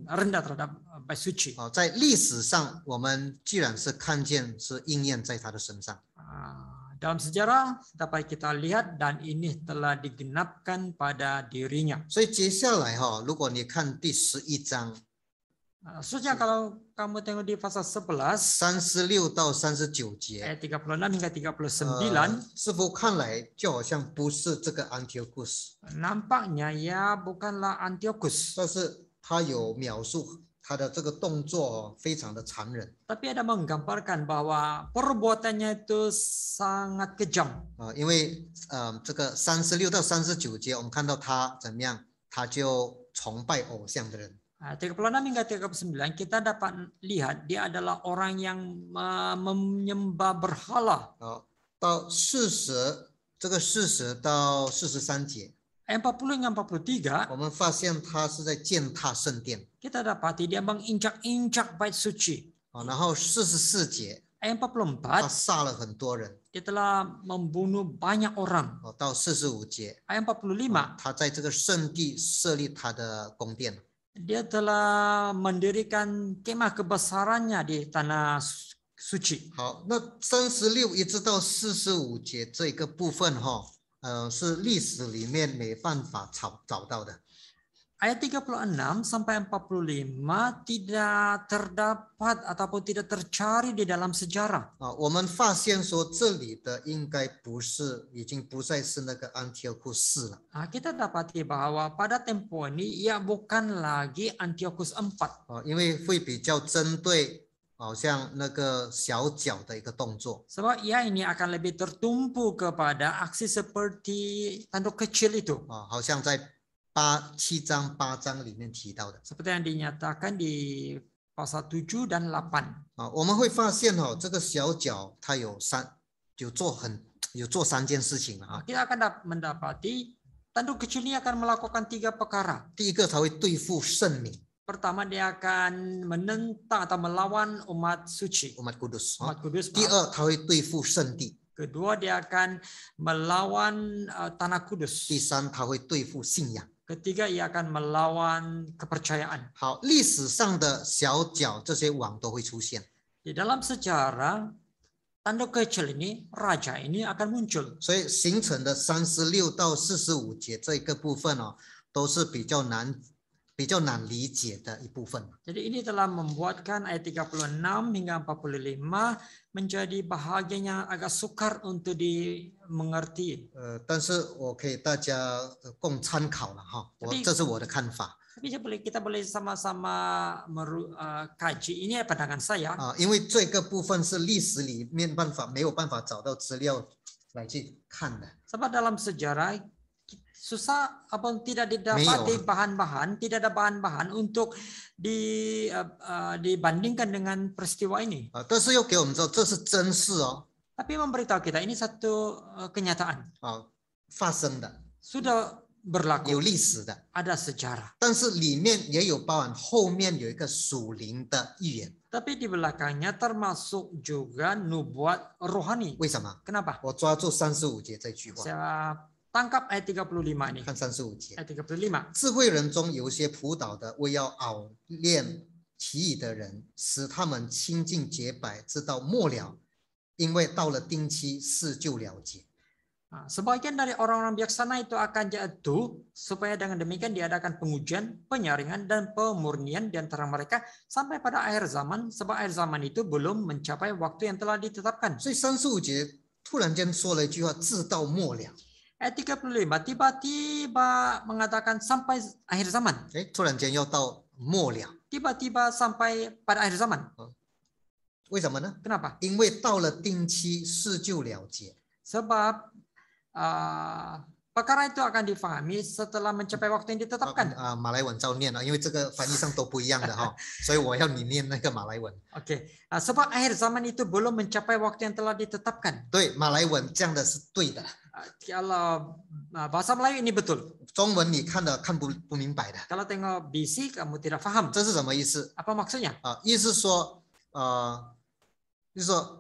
Speaker 2: rendah terhadap bait suci.
Speaker 1: 在历史上，我们居然是看见是应验在他的身上。
Speaker 2: Dalam sejarah dapat kita lihat dan ini telah digenapkan pada dirinya.
Speaker 1: 所以接下来如果你看第11章，
Speaker 2: Seterusnya kalau kamu tengok di pasal 11
Speaker 1: 36到39节，
Speaker 2: ayat 36 hingga 39,
Speaker 1: 似乎看来就好像不是这个安提阿古斯，
Speaker 2: nampaknya ya bukanlah Antiochus.
Speaker 1: 但是他有描述他的这个动作非常的残忍。
Speaker 2: Tapi ada menggambarkan bahwa perbuatannya itu sangat kejam.
Speaker 1: 因为这个36到39节，我们看到他怎么样，他就崇拜偶像的人。
Speaker 2: 36 hingga 39 kita dapat lihat dia adalah orang yang menyembah berhala.
Speaker 1: 到这个40到43节，
Speaker 2: Ayat 40 hingga 43,
Speaker 1: 我们发现他是在践踏圣殿。
Speaker 2: kita dapati dia menginjak-injak bait suci.
Speaker 1: 然后44节，
Speaker 2: Ayat
Speaker 1: 他
Speaker 2: 44,
Speaker 1: 杀了很多人。
Speaker 2: dia telah membunuh banyak orang.
Speaker 1: 到45节，
Speaker 2: Ayat 45,
Speaker 1: 他在这个圣地设立他的宫殿。
Speaker 2: dia telah mendirikan kemah kebesarannya di tanah suci.
Speaker 1: 好，那36一直到45节这个部分是历史里面没办法找到的。
Speaker 2: Ayat 36 sampai 45 tidak terdapat ataupun tidak tercari di dalam sejarah.
Speaker 1: 我们发现说这里的应该已经不再是那个安提阿古斯了。
Speaker 2: Kita dapati bahwa pada tempo ini ia bukan lagi Antiochus IV.
Speaker 1: 因为会比较针对好像那个小脚的一个动作。
Speaker 2: Sebab ia ini akan lebih tertumpu kepada aksi seperti tanduk kecil itu.
Speaker 1: 好像在7章8章里面提到的。
Speaker 2: Seperti yang dinyatakan di pasal 7 dan 8.
Speaker 1: 我们会发现这个小脚它有有做3件事情了啊。
Speaker 2: Kita akan mendapati tanduk kecil ini akan melakukan 3 perkara.
Speaker 1: 第一个，他会对付圣民
Speaker 2: Pertama, dia akan menentang atau melawan umat suci,
Speaker 1: umat kudus.
Speaker 2: umat kudus.
Speaker 1: 第二，他会对付圣地。
Speaker 2: Kedua, dia akan melawan tanah
Speaker 1: 第
Speaker 2: kudus.
Speaker 1: 三，他会对付信仰。
Speaker 2: Ketiga, ia akan melawan kepercayaan.
Speaker 1: 好，历史上的小角这些网都会出现。
Speaker 2: Di dalam sejarah, tanduk kecil ini, raja ini akan muncul.
Speaker 1: 所以形成的36到45节这个部分哦，都是比较难理解的一部分。
Speaker 2: Jadi ini telah membuatkan ayat 36 hingga 45 menjadi bahagian yang agak sukar untuk dimengerti.
Speaker 1: 但是我可以大家共参考了哈，这是我的看法。
Speaker 2: Tapi kita boleh sama-sama kaji. Ini pandangan saya.
Speaker 1: 因为这个部分是历史里面没有办法找到资料来去看的。
Speaker 2: Sebab dalam sejarah susah apa tidak didapati bahan-bahan, tidak ada bahan-bahan untuk dibandingkan dengan peristiwa ini.
Speaker 1: 但是又给我们知道这是真事哦。
Speaker 2: Tapi memberitahu kita ini satu kenyataan.
Speaker 1: 发生的。
Speaker 2: Sudah berlaku.
Speaker 1: 有历史的。
Speaker 2: Ada sejarah.
Speaker 1: 但是里面也有包含后面有一个属灵的预言。
Speaker 2: Tapi di belakangnya termasuk juga nubuat rohani.
Speaker 1: 为什么？
Speaker 2: Kenapa?
Speaker 1: 我抓住35节这句话。
Speaker 2: Saya tangkap ayat 35 ini.
Speaker 1: 看35节。
Speaker 2: Ayat 35.
Speaker 1: 智慧人中有一些仆倒的，为要熬炼其余的人，使他们清净洁白，直到末了，因为到了定期，事就了结。
Speaker 2: Sebagian dari orang-orang bijaksana itu akan jatuh supaya dengan demikian diadakan pengujian, penyaringan dan pemurnian di antara mereka sampai pada akhir zaman, sebab akhir zaman itu belum mencapai waktu yang telah ditetapkan.
Speaker 1: 所以35节突然间说了一句话，直到末了。
Speaker 2: Ayat 35 tiba-tiba mengatakan sampai akhir zaman.
Speaker 1: 突然间要到末了。
Speaker 2: Tiba-tiba sampai pada akhir zaman.
Speaker 1: 为什么呢？
Speaker 2: Kenapa?
Speaker 1: 因为到了定期，事就了结。
Speaker 2: Sebab perkara itu akan difahami setelah mencapai waktu yang ditetapkan.
Speaker 1: 马来文照念了，因为这个翻译上都不一样的哈，所以我要你念那个马来文。
Speaker 2: Oke, sebab akhir zaman itu belum mencapai waktu yang telah ditetapkan.
Speaker 1: 对，马来文这样的是对的。
Speaker 2: Kalau bahasa Melayu ini betul.
Speaker 1: 中文你看不明白的。
Speaker 2: Kalau tengok BC kamu tidak faham.
Speaker 1: 这是什么意思？
Speaker 2: Apa maksudnya?
Speaker 1: 意思说就是说。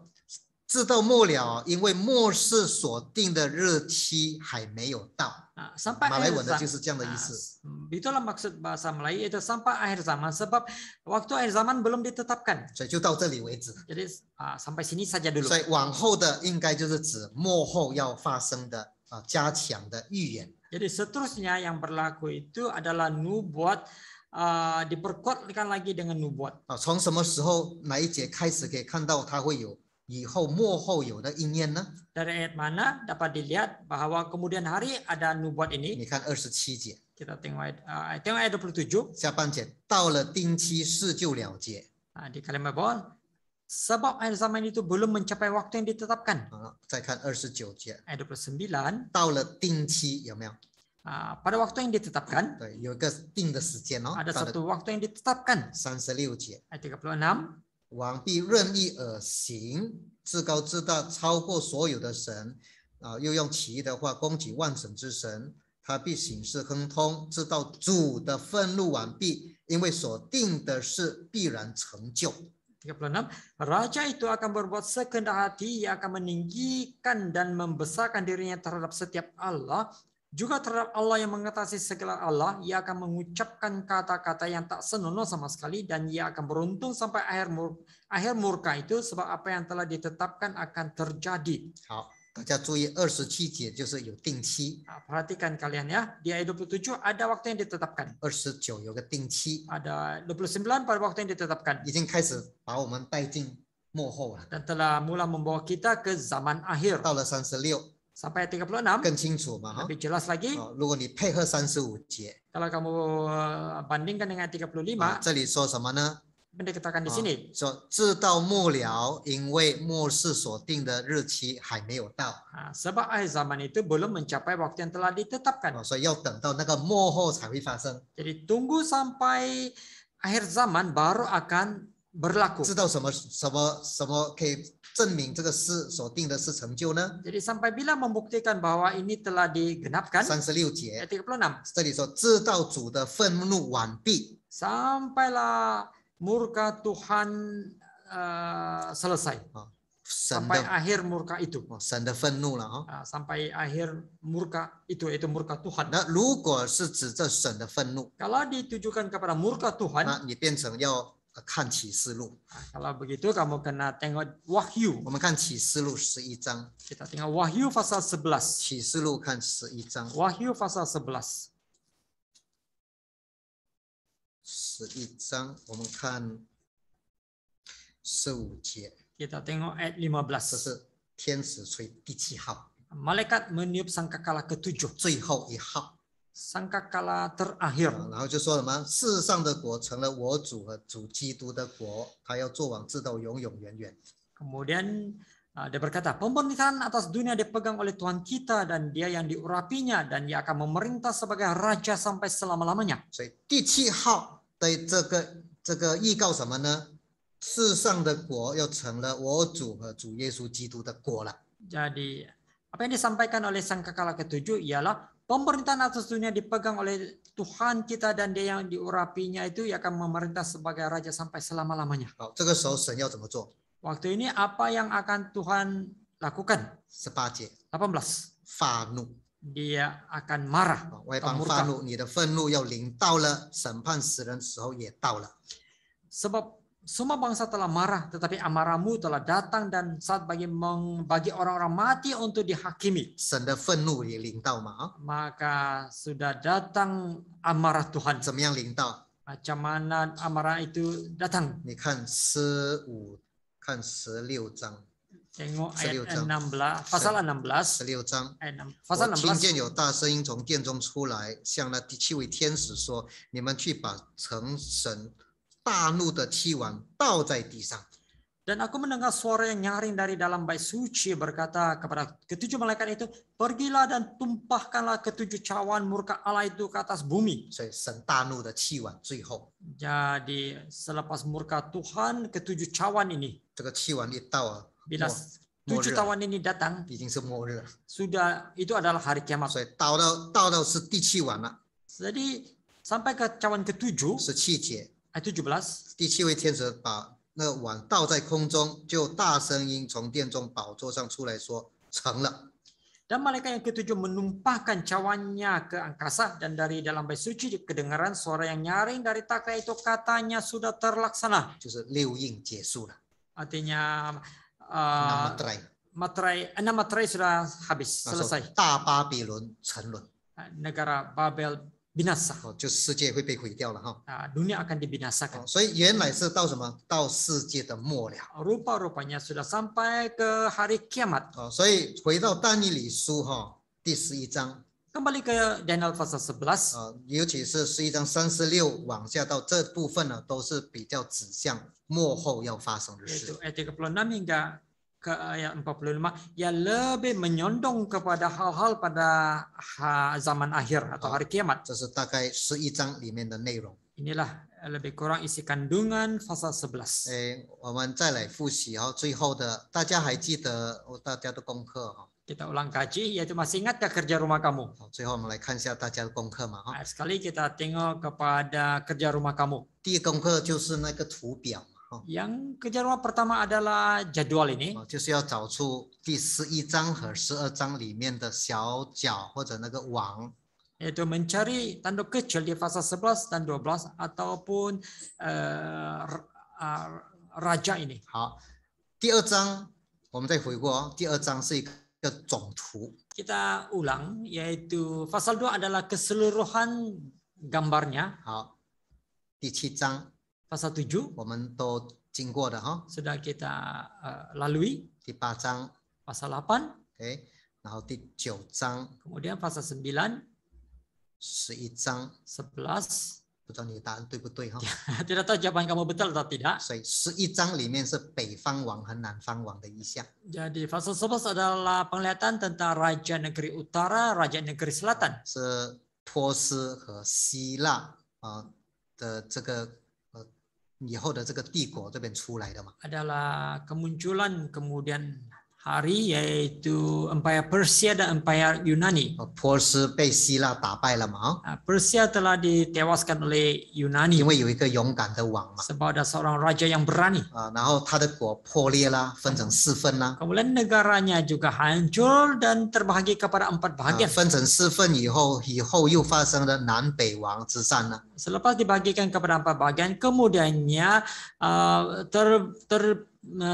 Speaker 1: 直到末了，因为末世所定的日期还没有到。
Speaker 2: Sampai
Speaker 1: 马来
Speaker 2: akhir
Speaker 1: 文的就是这样的意思。
Speaker 2: Itulah maksud bahasa Melayu itu sampai akhir zaman, sebab waktu akhir zaman belum ditetapkan.
Speaker 1: 所以就到这里为止。
Speaker 2: Jadi sampai sini saja dulu.
Speaker 1: 所以往后的应该就是指末后要发生的加强的预言。
Speaker 2: Jadi seterusnya yang berlaku itu adalah nubuat diperkuatkan lagi dengan nubuat.
Speaker 1: 从什么时候哪一节开始可以看到它会有？ 以后末后有的应验呢？
Speaker 2: Dari ayat mana dapat dilihat bahwa kemudian hari ada nubuat ini?
Speaker 1: 你看27节。
Speaker 2: Kita tengok ayat 27.
Speaker 1: 下半节到了定期，事就了结。
Speaker 2: Di kalimat bawah, sebab akhir zaman itu belum mencapai waktu yang ditetapkan.
Speaker 1: 再看29节。
Speaker 2: Ayat 29.
Speaker 1: 到了定期有没有？
Speaker 2: Pada waktu yang ditetapkan.
Speaker 1: 对，有一个定的时间哦。
Speaker 2: Ada satu waktu yang ditetapkan.
Speaker 1: 36节。
Speaker 2: Ayat 36.
Speaker 1: 王必任意而行，至高至大，超过所有的神，又用奇异的话攻击万神之神，他必行事亨通，直到主的愤怒完毕，因为所定的事必然成就。
Speaker 2: 36. Raja itu akan berbuat sekehendak hati, ia akan meninggikan dan membesarkan dirinya terhadap setiap Allah. Juga terhadap Allah yang mengatasi segala Allah, ia akan mengucapkan kata-kata yang tak senonoh sama sekali dan ia akan beruntung sampai akhir murka itu sebab apa yang telah ditetapkan akan terjadi.
Speaker 1: 好，大家注意27节就是有定期。
Speaker 2: Perhatikan kalian ya, di ayat 27 ada waktu yang ditetapkan.
Speaker 1: 29有个定期。
Speaker 2: Ada 29 pada waktu yang ditetapkan.
Speaker 1: 已经开始把我们带进末后了。
Speaker 2: Dan telah mula membawa kita ke zaman akhir.
Speaker 1: 到了36。
Speaker 2: Sampai 36.
Speaker 1: 更清楚嘛哈。
Speaker 2: Lebih jelas lagi.
Speaker 1: 如果你配合35节。
Speaker 2: Kalau kamu bandingkan dengan 35.
Speaker 1: 这里说什么呢？
Speaker 2: Dikatakan di sini.
Speaker 1: 说直到末了，因为末世所定的日期还没有到。
Speaker 2: Sebab akhir zaman itu belum mencapai waktu yang telah ditetapkan.
Speaker 1: 所以要等到那个末后才会发生。
Speaker 2: Jadi tunggu sampai akhir zaman baru akan berlaku.
Speaker 1: 知道什么可以证明这个事所定的事成就呢？
Speaker 2: Jadi sampai bila membuktikan bahwa ini telah digenapkan?
Speaker 1: 36节，
Speaker 2: Ayat 36.
Speaker 1: 这里说知道主的愤怒完毕，
Speaker 2: Sampailah murka Tuhan selesai.
Speaker 1: 神
Speaker 2: Sampai
Speaker 1: 的
Speaker 2: akhir murka itu.
Speaker 1: 神的愤怒了哈。
Speaker 2: Sampai akhir murka itu, yaitu murka Tuhan.
Speaker 1: 那如果是指这神的愤怒，
Speaker 2: Kalau ditujukan kepada murka Tuhan,
Speaker 1: 那你变成要看启示录。
Speaker 2: kalau begitu kamu kena tengok Wahyu.
Speaker 1: 我们看启示录11章，
Speaker 2: Kita tengok Wahyu pasal 11.
Speaker 1: 启示录看11章，
Speaker 2: Wahyu pasal 11.
Speaker 1: 11章我们看15节，
Speaker 2: Kita tengok ayat
Speaker 1: 这
Speaker 2: 15.
Speaker 1: 是天使吹第7号，
Speaker 2: Malaikat meniup sangkakala ke-7.
Speaker 1: 最后1号。
Speaker 2: Sangkakala terakhir.
Speaker 1: 然后就说什么世上的国成了我主和主基督的国，他要做王直到永永远远。
Speaker 2: Kemudian dia berkata, pemerintahan atas dunia dipegang oleh Tuhan kita dan dia yang diurapinya dan dia akan memerintah sebagai raja sampai selama-lamanya.
Speaker 1: 所以第7号的这个预告什么呢？世上的国要成了我主和主耶稣基督的国了。
Speaker 2: Jadi apa yang disampaikan oleh sangkakala ke-7 ialah pemerintahan atas dunia dipegang oleh Tuhan kita dan dia yang diurapinya itu yang akan memerintah sebagai raja sampai selama-lamanya.
Speaker 1: 好，这个时候神要怎么做？
Speaker 2: Waktu ini apa yang akan Tuhan lakukan?
Speaker 1: 18节，
Speaker 2: 18.
Speaker 1: 发怒，
Speaker 2: Dia akan marah.
Speaker 1: 外
Speaker 2: atau
Speaker 1: 邦
Speaker 2: murka.
Speaker 1: 发怒，你的愤怒要临到了，审判死人的时候也到了。
Speaker 2: Sebab semua bangsa telah marah, tetapi amarahmu telah datang dan saat bagi orang-orang mati untuk dihakimi.
Speaker 1: 神的愤怒也临到嘛？
Speaker 2: Maka sudah datang amarah Tuhan.
Speaker 1: 怎么样临到？
Speaker 2: Macam mana amarah itu datang?
Speaker 1: 你看15，看16章，
Speaker 2: Tengok ayat
Speaker 1: 16
Speaker 2: 16, pasal 16,
Speaker 1: 16章。
Speaker 2: ayat 6, pasal
Speaker 1: 我听
Speaker 2: 16.
Speaker 1: 见有大声音从殿中出来，向那第7位天使说：“你们去把成神大怒的七碗倒在地上。”
Speaker 2: Dan aku mendengar suara yang nyaring dari dalam bait suci berkata kepada ke-7 malaikat itu, pergilah dan tumpahkanlah ke-7 cawan murka Allah itu ke atas bumi.
Speaker 1: 所以神大怒的七碗最后，
Speaker 2: Jadi selepas murka Tuhan ke-7 cawan ini,
Speaker 1: 这个七碗一到啊，
Speaker 2: bila
Speaker 1: 末
Speaker 2: 7
Speaker 1: 日
Speaker 2: cawan ini datang,
Speaker 1: 已经是末日了，
Speaker 2: sudah itu adalah hari kiamat.
Speaker 1: 所以到是第7碗了。
Speaker 2: Jadi sampai ke cawan ke-7,
Speaker 1: 17节，
Speaker 2: ayat 17,
Speaker 1: 第7位天使把那碗倒在空中，就大声音从殿中宝座上出来说：“成了。”
Speaker 2: dan malaikat yang ke-7 menumpahkan cawannya ke angkasa dan dari dalam bait suci kedengaran suara yang nyaring dari takhta itu katanya sudah terlaksana.
Speaker 1: 就是六印结束了，
Speaker 2: Artinya
Speaker 1: 那么
Speaker 2: enam materai sudah habis,
Speaker 1: 那时候
Speaker 2: selesai.
Speaker 1: 大巴比伦沉沦，
Speaker 2: Negara Babel binasa.
Speaker 1: 就世界会被毁掉了哈。
Speaker 2: Dunia akan dibinasakan.
Speaker 1: 所以原来是到什么？到世界的末了。
Speaker 2: Rupa-rupanya sudah sampai ke hari kiamat.
Speaker 1: 所以回到但以理书哈第11章，
Speaker 2: Kembali ke Daniel pasal 11.
Speaker 1: 尤其是11章36往下到这部分呢，都是比较指向末后要发生的
Speaker 2: Yaitu
Speaker 1: 事。
Speaker 2: ayat 36 hingga ke ayat 45 yang lebih menyondong kepada hal-hal pada zaman akhir atau hari kiamat.
Speaker 1: 这是大概11章里面的内容。
Speaker 2: Inilah lebih kurang isi kandungan pasal 11.
Speaker 1: 我们再来复习哈，最后的大家还记得大家的功课哈？
Speaker 2: Kita ulang kaji, yaitu masih ingat kerja rumah kamu?
Speaker 1: 最后我们来看一下大家的功课嘛哈。
Speaker 2: Sekali kita tengok kepada kerja rumah kamu.
Speaker 1: 第一功课就是那个图表嘛哈，
Speaker 2: Yang kerja rumah pertama adalah jadwal ini.
Speaker 1: 就是要找出第11章和12章里面的小角或者那个网。
Speaker 2: Yaitu mencari tanduk kecil di pasal 11 dan 12 ataupun raja ini.
Speaker 1: 好，第2章我们再回过哦，第2章是一个总图。
Speaker 2: Kita ulang, yaitu pasal 2 adalah keseluruhan gambarnya.
Speaker 1: 好，第7章
Speaker 2: Pasal 7
Speaker 1: 我们都经过的哈，
Speaker 2: sudah kita lalui.
Speaker 1: 第8章
Speaker 2: Pasal 8,
Speaker 1: OK，然后第9章、
Speaker 2: kemudian pasal 9,
Speaker 1: 11章，
Speaker 2: 11.
Speaker 1: 不知道你的答案对不对哈？
Speaker 2: Tidak tahu jawaban kamu betul atau tidak.
Speaker 1: 所以11章里面是北方王和南方王的意象。
Speaker 2: Jadi pasal 11 adalah penglihatan tentang raja negeri utara, raja negeri selatan.
Speaker 1: 是波斯和希腊的这个以后的这个帝国这边出来的嘛。
Speaker 2: adalah kemunculan kemudian hari yaitu Empire Persia dan Empire Yunani.
Speaker 1: 波斯被希腊打败了嘛，
Speaker 2: Persia telah ditewaskan oleh
Speaker 1: 因
Speaker 2: Yunani
Speaker 1: 为有一个勇敢的王嘛，
Speaker 2: sebab ada seorang raja yang berani.
Speaker 1: 然后他的国破裂啦，分成4份啦，
Speaker 2: Kemudian negaranya juga hancur dan terbahagi kepada 4 bahagian.
Speaker 1: 分成4份以后又发生了南北王之战呢。
Speaker 2: Selepas dibagikan kepada 4 bahagian, kemudiannya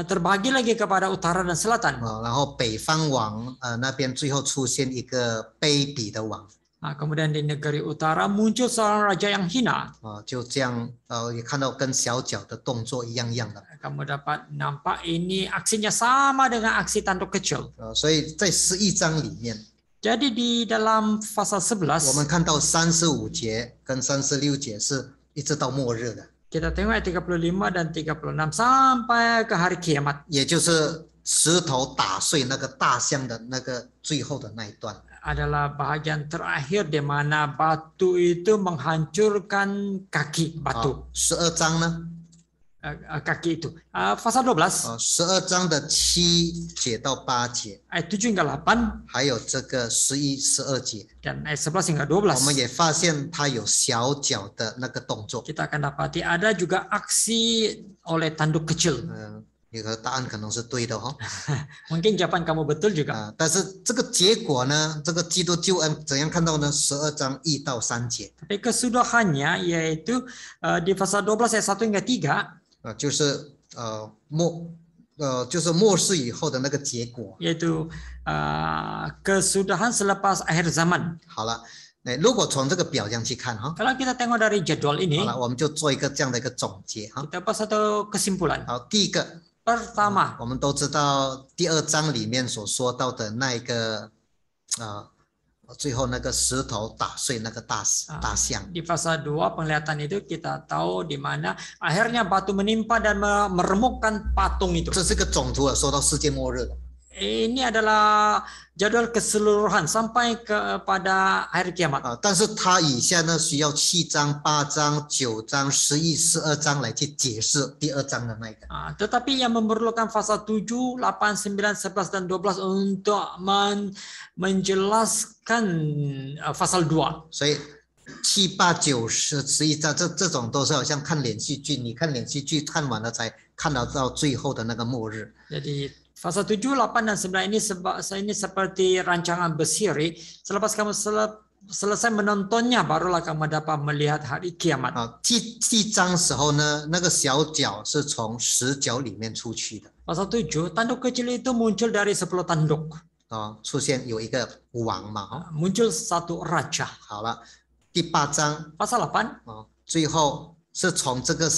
Speaker 2: terbagi lagi kepada utara dan selatan.
Speaker 1: 然后北方王那边最后出现一个卑鄙的王，
Speaker 2: Kemudian di negeri utara muncul seorang raja yang hina.
Speaker 1: 就这样也看到跟小脚的动作一样的。
Speaker 2: Kamu dapat nampak ini aksinya sama dengan aksi tanduk kecil.
Speaker 1: 所以在11章里面，
Speaker 2: Jadi di dalam pasal
Speaker 1: 我们
Speaker 2: 11
Speaker 1: 看到35节跟36节是一直到末日的，
Speaker 2: kita tengok ayat 35 dan 36 sampai ke hari kiamat.
Speaker 1: 也就是石头打碎那个大象的那个最后的那一段。
Speaker 2: Adalah bahagian terakhir di mana batu itu menghancurkan kaki batu.
Speaker 1: 12章呢？
Speaker 2: Kaki itu. Pasal 12
Speaker 1: 12章的7节到8节，
Speaker 2: ayat 7 hingga 8
Speaker 1: 还有这个11、12节，
Speaker 2: dan ayat 11 hingga
Speaker 1: 我们
Speaker 2: 12.
Speaker 1: 也发现它有小脚的那个动作。
Speaker 2: Kita akan dapati ada juga aksi oleh tanduk kecil.
Speaker 1: 你的答案可能是对的哦。
Speaker 2: Mungkin jawaban kamu betul juga.
Speaker 1: 但是这个结果呢，这个基督救恩怎样看到呢？12章1到3节，
Speaker 2: Tapi kesudahannya yaitu di pasal 12 ayat 1 hingga 3
Speaker 1: 就是就是末世以后的那个结果。
Speaker 2: yaitu kesudahan selepas akhir zaman.
Speaker 1: 好了，如果从这个表象去看哈，
Speaker 2: Kalau kita tengok dari jadwal
Speaker 1: 好
Speaker 2: ini,
Speaker 1: 了，我们就做一个这样的一个总结哈。
Speaker 2: kita buat satu kesimpulan.
Speaker 1: 好，第一个，
Speaker 2: Pertama,
Speaker 1: 我们都知道第2章里面所说到的那一个最后那个石头打碎那个大象。
Speaker 2: di pasal 2 penglihatan itu kita tahu di mana akhirnya batu menimpa dan meremukkan patung itu.
Speaker 1: 这是个总图说到世界末日的。
Speaker 2: Ini adalah jadwal keseluruhan sampai kepada akhir kiamat.
Speaker 1: 但是它以下呢需要7章、8章、9章、11、12章来去解释第2章的那个。
Speaker 2: Tetapi yang memerlukan pasal 7, 8, 9, 11 dan 12 untuk menjelaskan pasal 2.
Speaker 1: 所以7、8、9、10、11章这种都是好像看连续剧，你看连续剧看完了才看到最后的那个末日。
Speaker 2: Jadi pasal 7, 8 dan 9 ini seperti rancangan bersiri. Selepas kamu selesai menontonnya, barulah kamu dapat melihat hari kiamat.
Speaker 1: 第章时候呢，那个小角是从10角里面出去的。
Speaker 2: Pasal 7, tanduk kecil itu muncul dari 10 tanduk.
Speaker 1: 出现有一个王嘛。
Speaker 2: Muncul satu raja.
Speaker 1: 好了，第8章
Speaker 2: Pasal 8,
Speaker 1: 最后是从这个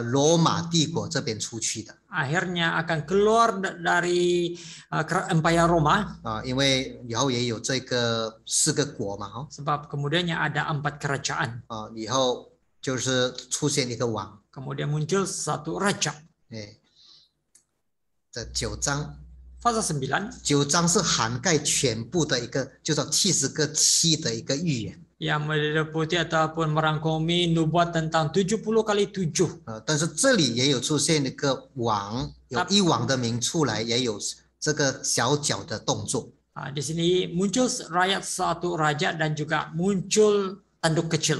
Speaker 1: 罗马帝国这边出去的。
Speaker 2: akhirnya akan keluar dari Empire Roma.
Speaker 1: 因为以后也有这个4个国嘛。
Speaker 2: Sebab kemudiannya ada 4 kerajaan.
Speaker 1: 以后就是出现一个王。
Speaker 2: Kemudian muncul satu raja.
Speaker 1: 这9章。
Speaker 2: Pasal 9.
Speaker 1: 9章是涵盖全部的一个，就是70个7的一个预言。
Speaker 2: Yang meliputi ataupun merangkumi nubuat tentang 70 kali 7.
Speaker 1: 但是这里也有出现一个王，有一王的名出来，也有这个小脚的动作。
Speaker 2: Di sini muncul satu raja dan juga muncul tanduk kecil.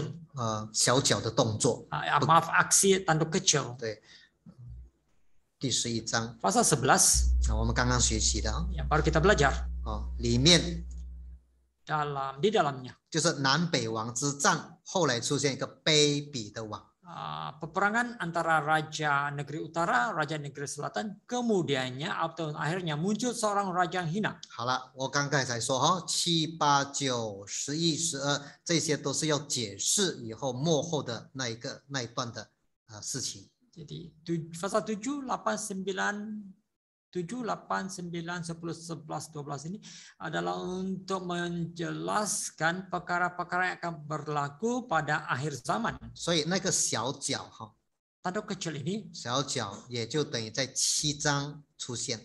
Speaker 1: 小脚的动作。
Speaker 2: Maaf, aksi tanduk kecil.
Speaker 1: 对。第11章。
Speaker 2: Pasal 11.
Speaker 1: 我们刚刚学习的。
Speaker 2: Yang baru kita belajar.
Speaker 1: 里面。
Speaker 2: di dalamnya
Speaker 1: 就是南北王之战，后来出现一个卑鄙的王。
Speaker 2: peperangan antara raja negeri utara, raja negeri selatan, kemudiannya atau akhirnya muncul seorang raja yang hina.
Speaker 1: 好了，我刚才说7、8、9、11、12这些都是要解释以后末后的那一段的事情。
Speaker 2: Jadi pasal 7, 8, 7, 8, 9, 10, 11, 12 ini adalah untuk menjelaskan perkara-perkara yang akan berlaku pada akhir zaman.
Speaker 1: 所以那个小角
Speaker 2: tanduk kecil ini
Speaker 1: 小角也就等于在7章出现。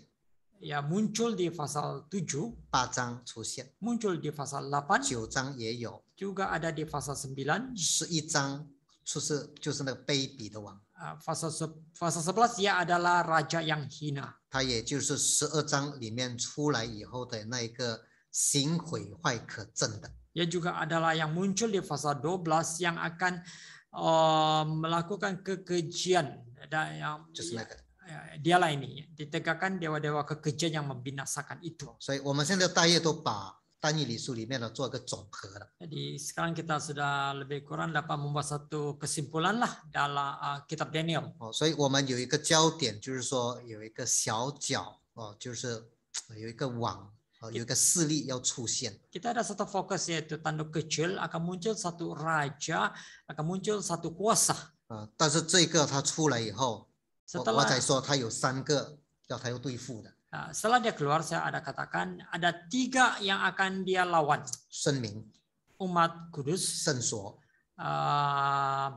Speaker 2: Ya muncul di pasal 7,
Speaker 1: 8章出现，
Speaker 2: muncul di pasal 8,
Speaker 1: 9章也有，
Speaker 2: juga ada di pasal 9,
Speaker 1: 11章就是那个卑鄙的王。
Speaker 2: Pasal 11 dia adalah raja yang hina.
Speaker 1: 他也就是12章里面出来以后的那一个行毁坏可憎的。
Speaker 2: Dia juga adalah yang muncul di pasal 12 yang akan melakukan kekejian dan yang
Speaker 1: 就是那个。
Speaker 2: dialah ini ditegakkan dewa-dewa kekejian yang membinasakan itu.
Speaker 1: 所以我们现在大约都把但以理书里面的做一个总和了。
Speaker 2: Jadi sekarang kita sudah lebih kurang dapat membuat satu kesimpulan lah dalam kitab Daniel.
Speaker 1: 所以我们有一个焦点，就是说有一个小角就是有一个网有一个势力要出现。
Speaker 2: Kita ada satu fokus yaitu tanduk kecil akan muncul satu raja, akan muncul satu kuasa.
Speaker 1: 但是这个他出来以后，我才
Speaker 2: Setelah
Speaker 1: 说他有3个要他要对付的。
Speaker 2: setelah dia keluar, saya ada katakan ada 3 yang akan dia lawan.
Speaker 1: 圣明、
Speaker 2: Umat kudus,
Speaker 1: 圣所，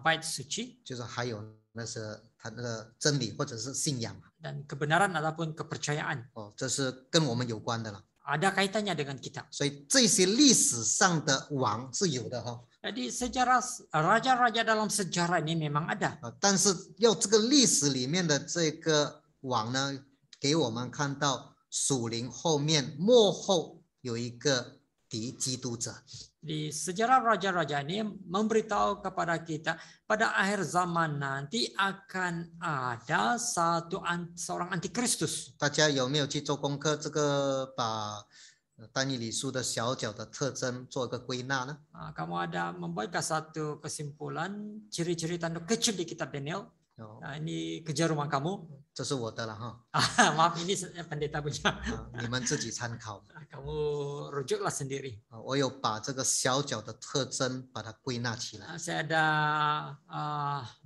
Speaker 2: bait suci,
Speaker 1: 就是还有那是他那个真理或者是信仰。
Speaker 2: dan kebenaran ataupun kepercayaan.
Speaker 1: 这是跟我们有关的了。
Speaker 2: Ada kaitannya dengan kita.
Speaker 1: 所以这些历史上的王是有的哈。
Speaker 2: Jadi sejarah raja-raja dalam sejarah ini memang ada.
Speaker 1: 但是要这个历史里面的这个王呢，给我们看到属灵后面末后有一个敌基督者。
Speaker 2: Di sejarah raja-raja ini memberitahu kepada kita pada akhir zaman nanti akan ada seorang antikristus.
Speaker 1: 大家有没有去做功课？这个把但以理书的小角的特征做一个归纳呢？
Speaker 2: Kamu ada membuat satu kesimpulan ciri-ciri tanduk kecil di kitab Daniel? Ini kerja rumah kamu.
Speaker 1: 这是我的了哈。
Speaker 2: Maaf, ini pendeta punya.
Speaker 1: 你们自己参考。
Speaker 2: Kamu rujuklah sendiri.
Speaker 1: 我有把这个小角的特征把它归纳起来。
Speaker 2: Saya ada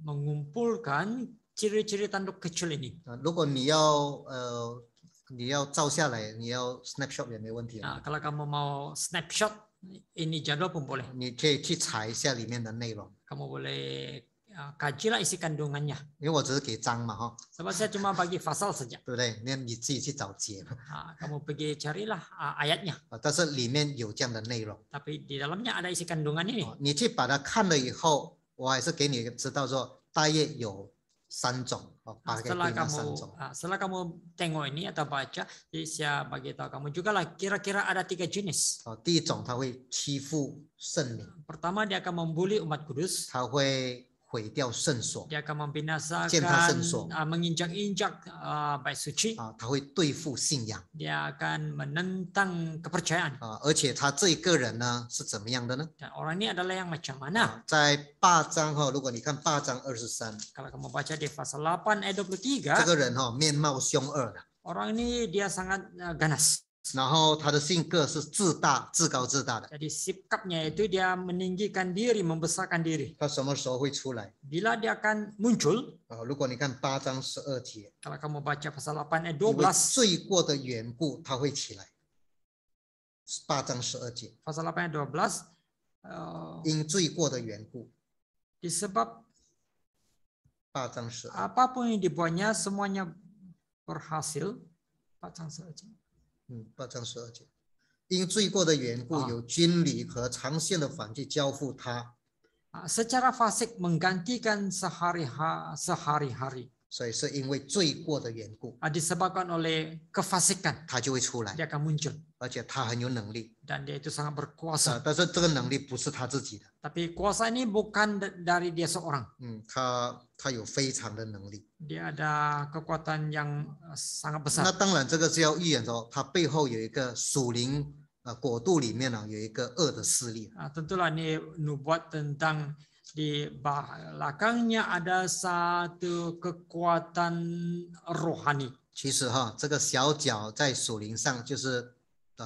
Speaker 2: mengumpulkan ciri-ciri tanduk kecil ini.
Speaker 1: 如果你要照下来，你要 snapshot 也没问题。
Speaker 2: Kalau kamu mau snapshot, ini jadwal pun boleh.
Speaker 1: 你可以去查一下里面的内容。
Speaker 2: Kamu boleh kajilah isi kandungannya.
Speaker 1: 因为我只是给章嘛哈，
Speaker 2: Sebab saya cuma bagi pasal saja.
Speaker 1: 对不对？那你自己去找节嘛。
Speaker 2: Kamu pergi carilah ayatnya.
Speaker 1: 但是里面有这样的内容。
Speaker 2: Tapi di dalamnya ada isi kandungan ini.
Speaker 1: 你去把它看了以后，我还是给你知道说，大约有3种。把它归纳3种。
Speaker 2: Setelah kamu tengok ini atau baca, jadi saya bagi tahu kamu juga lah kira-kira ada 3 jenis.
Speaker 1: 第一种，他会欺负圣灵，
Speaker 2: Pertama dia akan membuli umat kudus.
Speaker 1: 他会毁掉圣所，
Speaker 2: Dia akan
Speaker 1: 践踏圣
Speaker 2: membinasakan,
Speaker 1: 所，
Speaker 2: menginjak-injak bait suci.
Speaker 1: 他会对付信仰，
Speaker 2: Dia akan menentang kepercayaan.
Speaker 1: 而且他这一个人呢是怎么样的呢？
Speaker 2: Dan orang ini adalah yang macam mana?
Speaker 1: 在8章如果你看8章23，
Speaker 2: Kalau kamu baca di pasal 8 ayat
Speaker 1: 这
Speaker 2: 23,
Speaker 1: 个人面貌凶恶的，
Speaker 2: orang ini dia sangat ganas.
Speaker 1: 然后他的性格是自大、自高自大的。
Speaker 2: Jadi sikapnya itu dia meninggikan diri, membesarkan diri.
Speaker 1: 他什么时候会出来？
Speaker 2: Bila dia akan muncul,
Speaker 1: 如果你看8章12节，
Speaker 2: kalau kamu baca pasal 8 ayat
Speaker 1: 因为
Speaker 2: 12,
Speaker 1: 罪过的缘故，他会起来。8章12节，
Speaker 2: pasal 8 ayat 12,
Speaker 1: 因罪过的缘故。
Speaker 2: disebab
Speaker 1: 8章12，
Speaker 2: apapun yang dibuatnya semuanya berhasil. 8 章12节。
Speaker 1: 8章12节，因罪过的缘故，有军旅和长线的反击交付他。
Speaker 2: Secara fasik menggantikan sehari-hari.
Speaker 1: 所以是因为罪过的缘故，
Speaker 2: Disebabkan oleh kefasikan,
Speaker 1: 他就会出来，
Speaker 2: dia akan muncul.
Speaker 1: 而且他很有能力。
Speaker 2: Dan dia itu sangat berkuasa.
Speaker 1: 但是这个能力不是他自己的，
Speaker 2: Tapi kuasa ini bukan dari dia seorang.
Speaker 1: 他有非常的能力。
Speaker 2: Dia ada kekuatan yang sangat
Speaker 1: 那
Speaker 2: besar.
Speaker 1: 当然，这个是要预言说，他背后有一个属灵国度里面有一个恶的势力。
Speaker 2: Tentulah ini nubuat tentang di belakangnya ada satu kekuatan rohani.
Speaker 1: 其实这个小角在属灵上就是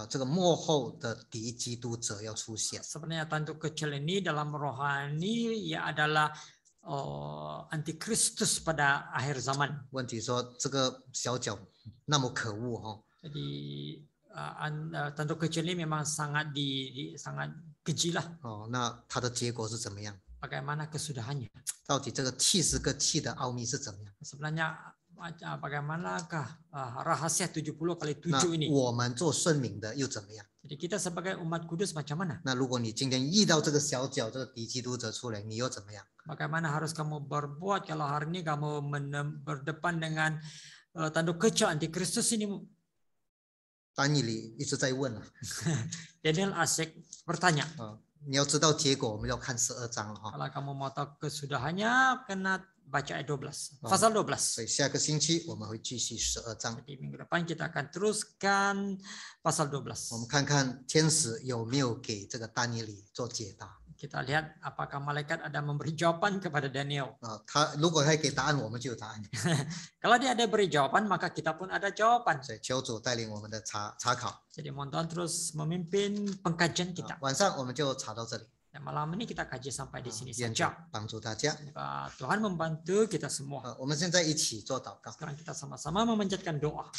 Speaker 1: 这个末后的敌基督者要出现。
Speaker 2: Sebenarnya tanduk kecil ini dalam rohani ya adalah antikristus pada akhir zaman.
Speaker 1: 问题说这个小角那么可恶
Speaker 2: Jadi tanduk kecil ini memang sangat sangat keji lah.
Speaker 1: 那它的结果是怎么样？
Speaker 2: Bagaimana kesudahannya?
Speaker 1: 到底这个70个气的奥秘是怎么样？
Speaker 2: Sebenarnya bagaimanakah rahasia 70 kali 7
Speaker 1: 那
Speaker 2: ini?
Speaker 1: 我们做顺民的又怎么样？
Speaker 2: Jadi kita sebagai umat kudus macam mana?
Speaker 1: 那如果你今天遇到这个小角这个敌基督者出来，你又怎么样？
Speaker 2: Bagaimana harus kamu berbuat kalau hari ini kamu berdepan dengan tanduk kecil antikristus ini?
Speaker 1: 丹尼里一直在问啊，
Speaker 2: Daniel asyik bertanya.
Speaker 1: 你要知道结果，我们要看12章了哈。
Speaker 2: Kalau kamu mau tahu kesudahannya, kena baca ayat 12, pasal 12.
Speaker 1: 所以下个星期我们会继续12章，
Speaker 2: Jadi minggu depan kita akan teruskan pasal
Speaker 1: 我
Speaker 2: 12.
Speaker 1: 们看看天使有没有给这个丹尼里做解答
Speaker 2: Kita lihat apakah malaikat ada memberi jawaban kepada Daniel.
Speaker 1: 啊。他如果他给答案，我们就有答案。
Speaker 2: Kalau dia ada beri jawaban, maka kita pun ada jawaban.
Speaker 1: 所以求主带领我们的查考。
Speaker 2: Jadi mohon Tuhan terus memimpin pengkajian kita.
Speaker 1: 晚上我们就查到这里，
Speaker 2: Dan malam ini kita kaji sampai di sini
Speaker 1: 愿主
Speaker 2: saja.
Speaker 1: 帮助大家。
Speaker 2: Semoga Tuhan membantu kita semua.
Speaker 1: 我们现在一起做祷告。
Speaker 2: Sekarang kita sama-sama memanjatkan doa.